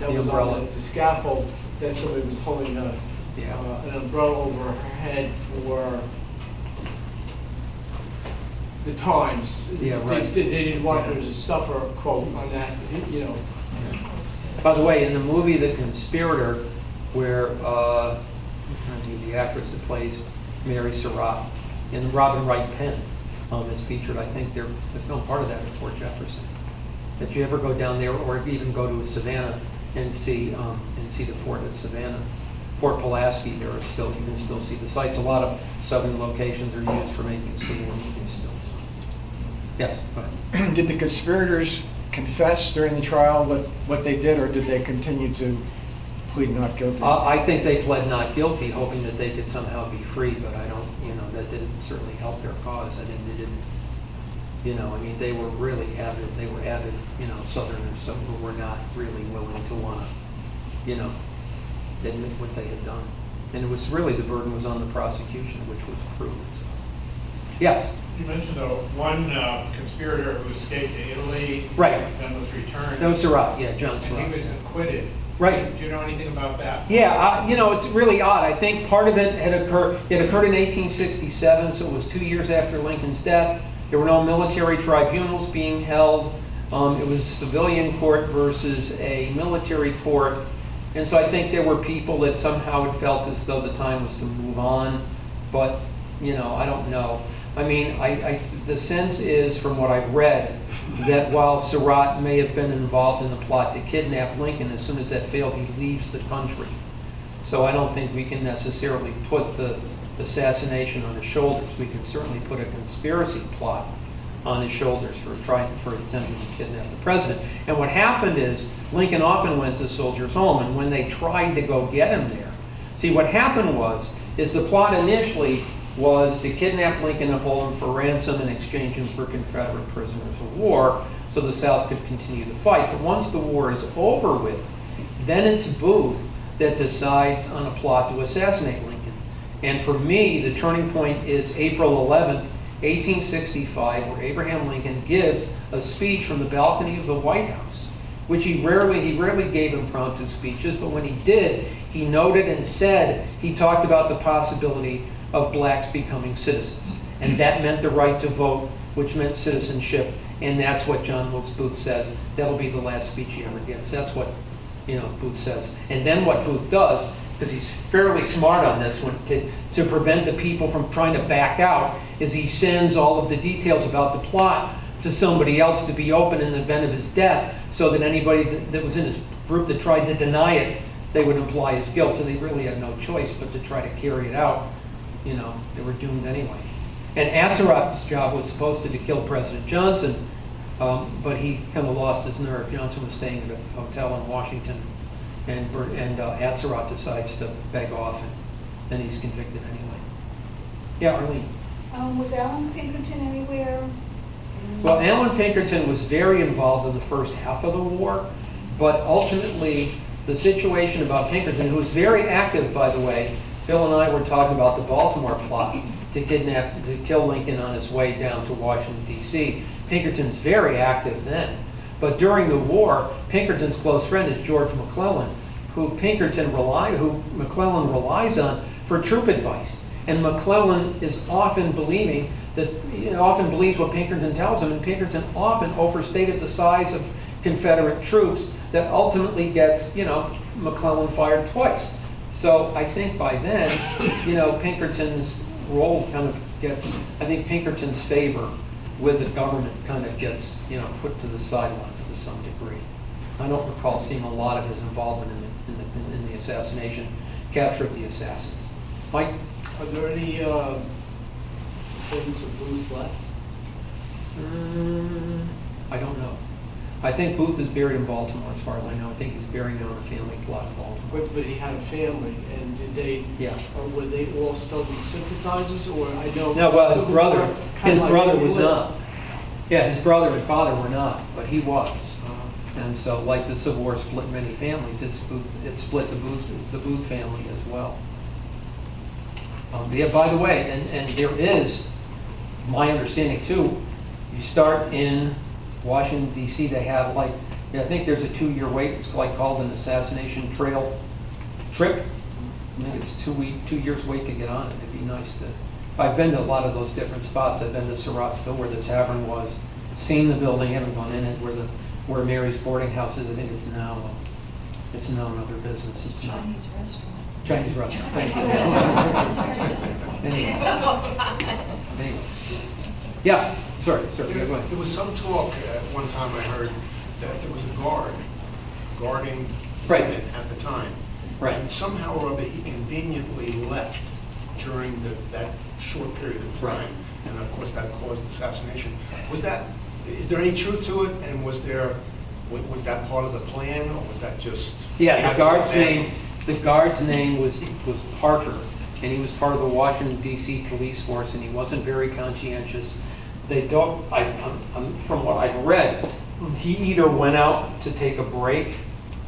that The was umbrella. on the scaffold, that somebody was holding an umbrella over her head for the times. Yeah, right. They didn't want her to suffer, quote, on that, you know. By the way, in the movie The Conspirator, where the actress that plays Mary Surratt and Robin Wright Penn is featured, I think they're filmed part of that at Fort Jefferson. If you ever go down there, or even go to Savannah and see the fort at Savannah, Fort Pulaski, you can still see the sites. A lot of southern locations are used for making civil war movies still. So. Yes, go ahead. Did the conspirators confess during the trial what they did, or did they continue to plead not guilty? I think they pled not guilty, hoping that they could somehow be free, but I don't, that didn't certainly help their cause. I think they didn't, they were really avid, Southerners, some who were not really willing to want to, admit what they had done. And it was really, the burden was on the prosecution, which was proved. So. Yes? You mentioned one conspirator who escaped to Italy. Right. Then was returned. That was Surratt, yeah, John And Surratt. he was acquitted. Right. Do you know anything about that? Yeah, it's really odd. I think part of it it occurred in 1867, so it was 2 years after Lincoln's death. There were no military tribunals being held. It was a civilian court versus a military court. And so I think there were people that somehow had felt as though the time was to move on. But, I don't know. The sense is, from what I've read, that while Surratt may have been involved in the plot to kidnap Lincoln, as soon as that failed, he leaves the country. So I don't think we can necessarily put the assassination on his shoulders. We can certainly put a conspiracy plot on his shoulders for attempting to kidnap the president. And what happened is, Lincoln often went to Soldiers' Home, and when they tried to go get him there, see, what happened is the plot initially was to kidnap Lincoln and hold him for ransom and exchange him for Confederate prisoners of war so the South could continue the fight. But once the war is over with, then it's Booth that decides on a plot to assassinate Lincoln. And for me, the turning point is April 11th, 1865, where Abraham Lincoln gives a speech from the balcony of the White House, which he rarely gave impromptu speeches, but when he did, he noted and said, he talked about the possibility of blacks becoming citizens. And that meant the right to vote, which meant citizenship. And that's what John Wilkes Booth says. That'll be the last speech he ever gives. That's what, Booth says. And then what Booth does, because he's fairly smart on this one, to prevent the people from trying to back out, is he sends all of the details about the plot to somebody else to be open in the event of his death, so that anybody that was in his group that tried to deny it, they would imply his guilt. So they really had no choice but to try to carry it out. They were doomed anyway. And Atzerott's job was supposed to kill President Johnson, but he kind of lost his nerve. Johnson was staying at a hotel in Washington, and Atzerodt decides to beg off, and then he's convicted anyway. Yeah, Arlene. Was Alan Pinkerton anywhere? Well, Alan Pinkerton was very involved in the first half of the war, but ultimately, the situation about Pinkerton, who was very active, by the way, Bill and I were talking about the Baltimore plot to kill Lincoln on his way down to Washington, D.C. Pinkerton's very active then. But during the war, Pinkerton's close friend is George McClellan, who McClellan relies on for troop advice. And McClellan is often believes what Pinkerton tells him, and Pinkerton often overstated the size of Confederate troops that ultimately gets, McClellan fired twice. So I think by then, Pinkerton's role kind of gets, I think Pinkerton's favor with the government kind of gets, put to the sidelines to some degree. I don't recall seeing a lot of his involvement in the assassination, capture of the assassins. Mike? Are there any descendants of Booth left? I don't know. I think Booth is buried in Baltimore, as far as I know. I think he's buried on a family plot in Baltimore. But he had a family, and did they? Yeah. Or were they all Southern sympathizers, or I know? No, well, his brother was Hitler. not. Yeah, his brother and father were not, but he was. And so, like the Civil War split many families, it split the Booth family as well. Yeah, by the way, and there is, my understanding too, you start in Washington, D.C., they have I think there's a 2-year wait. It's called an assassination trail trip. I think it's 2 years wait to get on it. It'd be nice to. I've been to a lot of those different spots. I've been to Surrattsville, where the tavern was, seen the building, haven't gone in it, where Mary's boarding house is. I think it's now another business. It's not. Chinese restaurant. Chinese restaurant. Thank you. Anyway. Yeah, sorry, go ahead. There was some talk at one time I heard that there was a guard guarding Right. it at the time. Right. And somehow or other he conveniently left during that short period of time. Right. And of course that caused assassination. Is there any truth to it? And was that part of the plan, or was that just? Yeah, the guard's name was Parker, and he was part of the Washington, D.C. police force, and he wasn't very conscientious. From what I've read, he either went out to take a break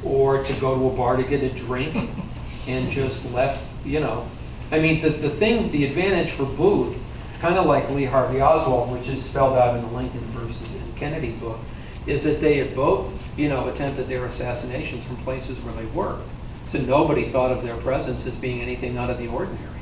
or to go to a bar to get a drink and just left, I mean, the advantage for Booth, kind of like Lee Harvey Oswald, which is spelled out in the Lincoln versus Kennedy book, is that they had both, attempted their assassinations from places where they worked. So nobody thought of their presence as being anything out of the ordinary.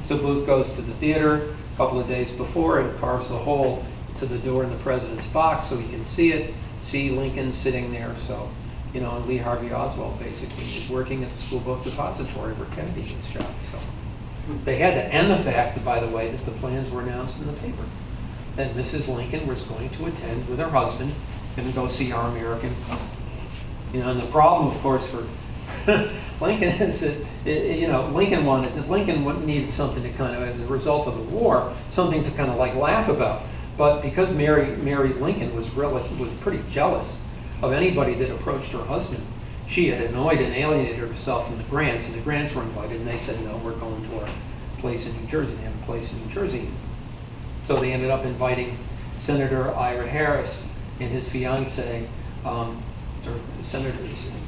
So Booth goes to the theater a couple of days before and carves a hole to the door in the president's box so he can see Lincoln sitting there. So, and Lee Harvey Oswald basically is working at the school book depository where Kennedy gets shot. So they had to end the fact, by the way, that the plans were announced in the paper. That Mrs. Lincoln was going to attend with her husband and go see our American cousin. And the problem, of course, for Lincoln is that, Lincoln needed something to kind of, as a result of the war, something to kind of laugh about. But because Mary Lincoln was pretty jealous of anybody that approached her husband, she had annoyed and alienated herself from the Grants, and the Grants were invited, and they said, no, we're going to our place in New Jersey. They have a place in New Jersey. So they ended up inviting Senator Ira Harris and his fiancee, Senator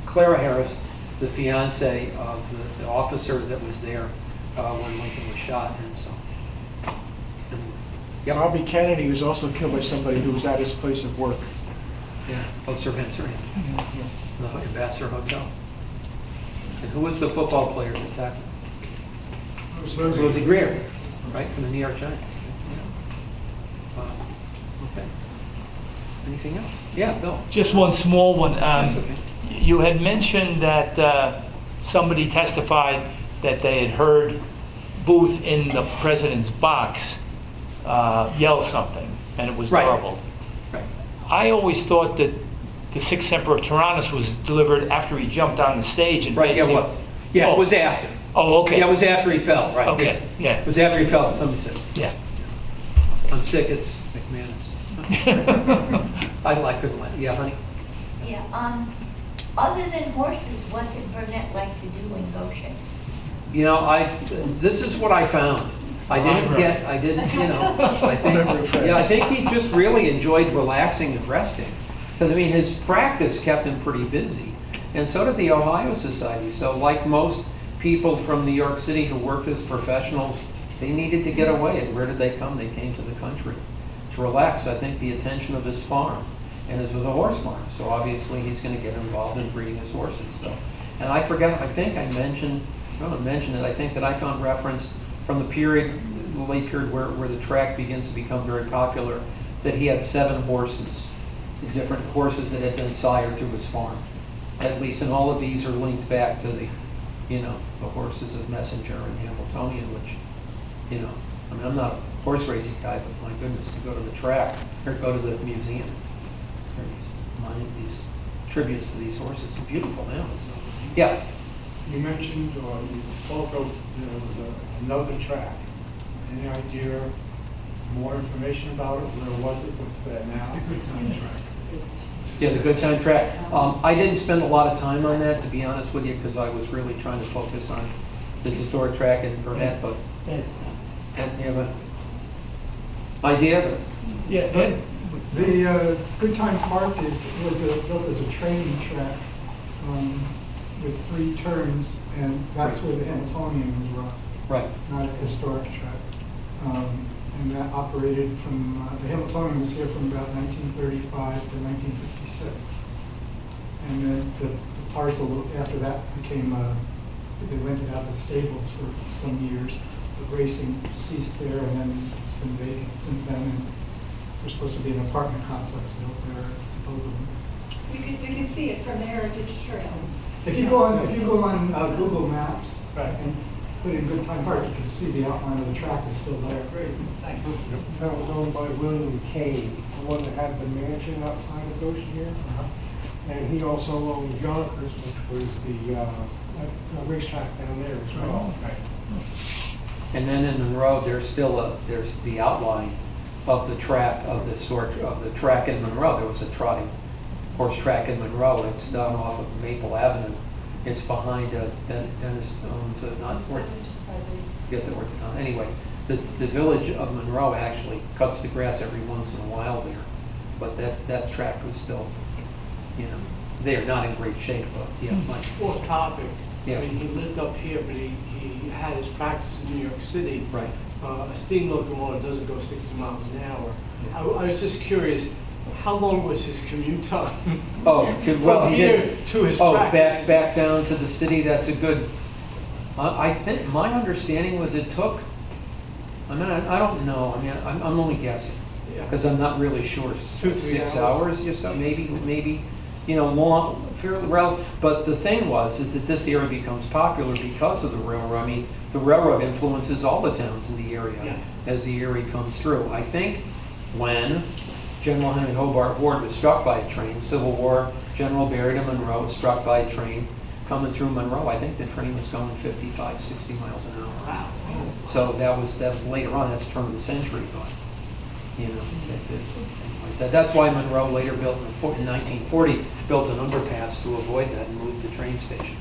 Clara Harris, the fiancee of the officer that was there when Lincoln was shot. And so, Yeah, Bobby Kennedy was also killed by somebody who was at his place of work. yeah, Sir Vincent, the Ambassador Hotel. And who was the football player that attacked him? Rosie Greer, right, from the New York Giants. Okay. Anything else? Yeah, Bill. Just one small one. That's okay. You had mentioned that somebody testified that they had heard Booth in the president's box yell something, and it was Right. garbled. Right. I always thought that the Sixth Emperor Tyrannus was delivered after he jumped on the stage and Right, faced yeah, the- it was after. Oh, okay. Yeah, it was after he fell, right. Okay, yeah. It was after he fell, somebody said. Yeah. I'm sick, it's McManus. I couldn't like, yeah, honey? Yeah, other than horses, what did Burnett like to do in Goshen? This is what I found. I didn't, you know, I think, yeah, I think he just really enjoyed relaxing and resting. Because, I mean, his practice kept him pretty busy. And so did the Ohio Society. So like most people from New York City who worked as professionals, they needed to get away. And where did they come? They came to the country to relax. I think the attention of his farm. And this was a horse farm. So obviously he's going to get involved in breeding his horses. So, and I forgot, I think I mentioned, I don't know, mentioned it, I think that I found reference from the period, the late period where the track begins to become very popular, that he had 7 horses, different horses that had been sired to his farm. At least, and all of these are linked back to the, you know, the horses of Messenger and Hamiltonian, which, you know, I mean, I'm not a horse racing guy, but my goodness, to go to the track, or go to the museum, these tributes to these horses, beautiful animals. Yeah. You mentioned, or you spoke of, there was another track. Any idea, more information about it? Where was it? What's there now? It's a good time track. Yeah, the Good Time track. I didn't spend a lot of time on that, to be honest with you, because I was really trying to focus on the historic track and Burnett, but you have an idea? Yeah, The Good Time Park was built as a training track with 3 turns, and that's where the Hamiltonian was run, Right. not a historic track. And that operated from, the Hamiltonian was here from about 1935 to 1956. And then the parcel after that became, they rented out the stables for some years. The racing ceased there, and then it's been vacant since then. And there's supposed to be an apartment complex built there, supposedly. You can see it from the Heritage Trail. If you go on Google Maps Right. and put in Good Time Park, you can see the outline of the track is still there. Great, thanks. That was owned by William Cade, the one that had the mansion outside of Goshen here. And he also owned Yonkers, which was the racetrack down there as well. And then in Monroe, there's the outline of the track, of the track in Monroe. There was a trotting horse track in Monroe. It's down off of Maple Avenue. It's behind Dennis owns not get the word. Anyway, the village of Monroe actually cuts the grass every once in a while there, but that track was still, you know, they're not in great shape, but yeah. Off topic. Yeah. I mean, he lived up here, but he had his practice in New York City. Right. A steam locomotive doesn't go 60 miles an hour. Yeah. I was just curious, how long was his commute time? Oh, well, From he here did. to his Oh, practice? back down to the city. That's a good. I think my understanding was it took. I mean, I don't know. I mean, I'm only guessing Yeah. because I'm not really sure. 2-3 6 hours. hours, or so, maybe, you know, long, fairly well. But the thing is that this area becomes popular because of the railroad. I mean, the railroad influences all the towns in the area Yeah. as the Erie comes through. I think when General Henry Hobart Ward was struck by a train, Civil War, General Barry of Monroe was struck by a train coming through Monroe. I think the train was going 55, 60 miles an hour. Wow. So that was later on, that's turn of the century, but, you know, that's why Monroe later built in 1940, built an underpass to avoid that and moved the train station.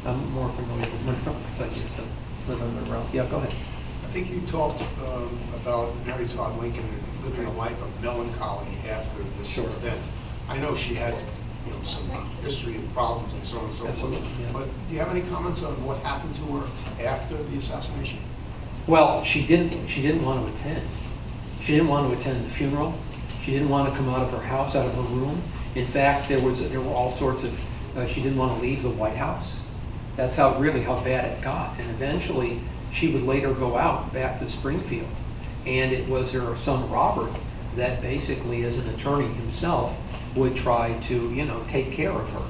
I'm more familiar with Monroe because I used to live in Monroe. Yeah, go ahead. I think you talked about Mary Todd Lincoln living a life of melancholy after this Sure. event. I know she had, you know, some history of problems and so on and so forth. Absolutely, yeah. But do you have any comments on what happened to her after the assassination? Well, she didn't want to attend. She didn't want to attend the funeral. She didn't want to come out of her house, out of her room. In fact, there were all sorts of. She didn't want to leave the White House. That's how bad it got. And eventually, she would later go out back to Springfield, and it was her son Robert that basically, as an attorney himself, would try to, you know, take care of her.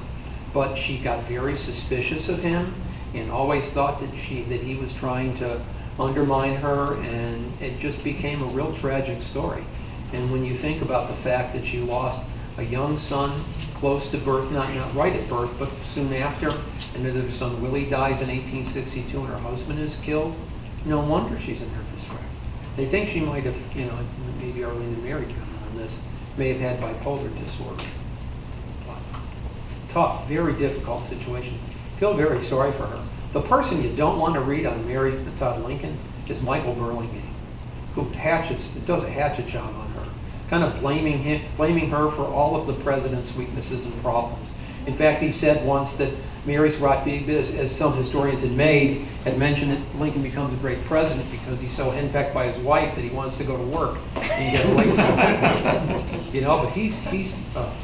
But she got very suspicious of him and always thought that he was trying to undermine her, and it just became a real tragic story. And when you think about the fact that she lost a young son close to birth, not right at birth, but soon after, and that her son Willie dies in 1862 and her husband is killed, no wonder she's in nervous wreck. They think she might have, you know, maybe Arlene Mary comment on this, may have had bipolar disorder. Tough, very difficult situation. Feel very sorry for her. The person you don't want to read on Mary Todd Lincoln is Michael Burlingame, who does a hatchet job on her, kind of blaming her for all of the president's weaknesses and problems. In fact, he said once that Mary's rock, as some historians had mentioned that Lincoln becomes a great president because he's so henpecked by his wife that he wants to go to work and get away from her. You know, but he's enough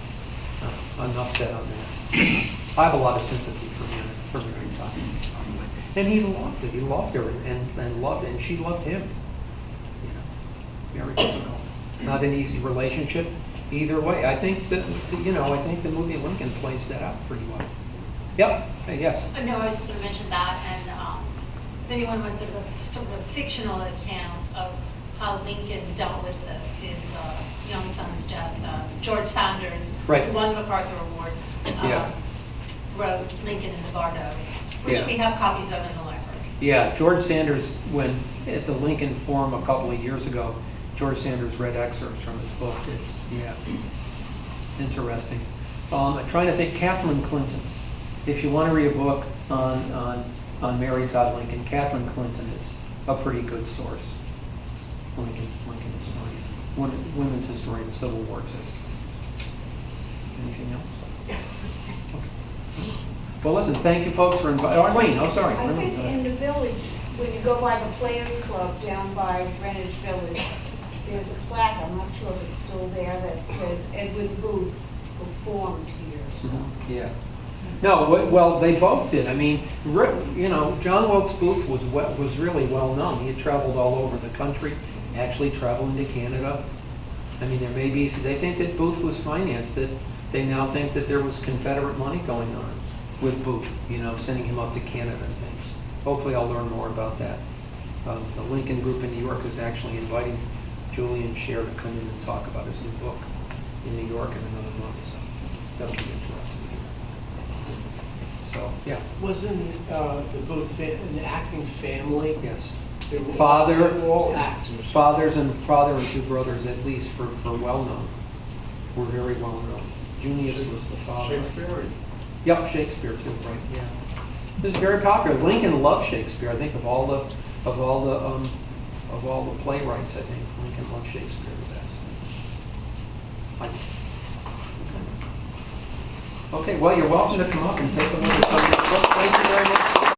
said on that. I have a lot of sympathy for Mary Todd. And he loved it. He loved her and she loved him. You know, very difficult. Not an easy relationship either way. I think that, I think the movie Lincoln plays that out pretty well. Yep, hey, yes. No, I was just going to mention that, and if anyone wants sort of a fictional account of how Lincoln dealt with his young son's death, George Sanders, Right. who won the MacArthur Award, Yeah. wrote Lincoln in the Bardo, which Yeah. we have copies of in the library. Yeah, George Sanders, when at the Lincoln Forum a couple of years ago, George Sanders read excerpts from his book. It's interesting. I'm trying to think, Catherine Clinton. If you want to read a book on Mary Todd Lincoln, Catherine Clinton is a pretty good source. Lincoln historian, women's historian, Civil War too. Anything else? Okay. Well, listen, thank you folks for inviting. Arlene, oh sorry. I think in the village, when you go by the Players Club down by Greenwich Village, there's a plaque, I'm not sure if it's still there, that says Edwin Booth performed here. So. Yeah. No, well, they both did. I mean, John Wilkes Booth was really well known. He had traveled all over the country, actually traveled into Canada. I mean, there may be, they think that Booth was financed, that they now think that there was Confederate money going on with Booth, sending him up to Canada and things. Hopefully I'll learn more about that. The Lincoln Group in New York is actually inviting Julian Scher to come in and talk about his new book in New York in another month, so that'll be interesting. So, yeah. Wasn't the Booth an acting family? Yes. They were Father, all actors. father and two brothers, at least for well known, were very well known. Junius was the father. Shakespeare? Yep, Shakespeare too, right? Yeah. It was very popular. Lincoln loved Shakespeare. I think of all the playwrights, I think Lincoln loved Shakespeare the best. Okay, well, you're welcome to come up and take a look at some of the books. Thank you very much.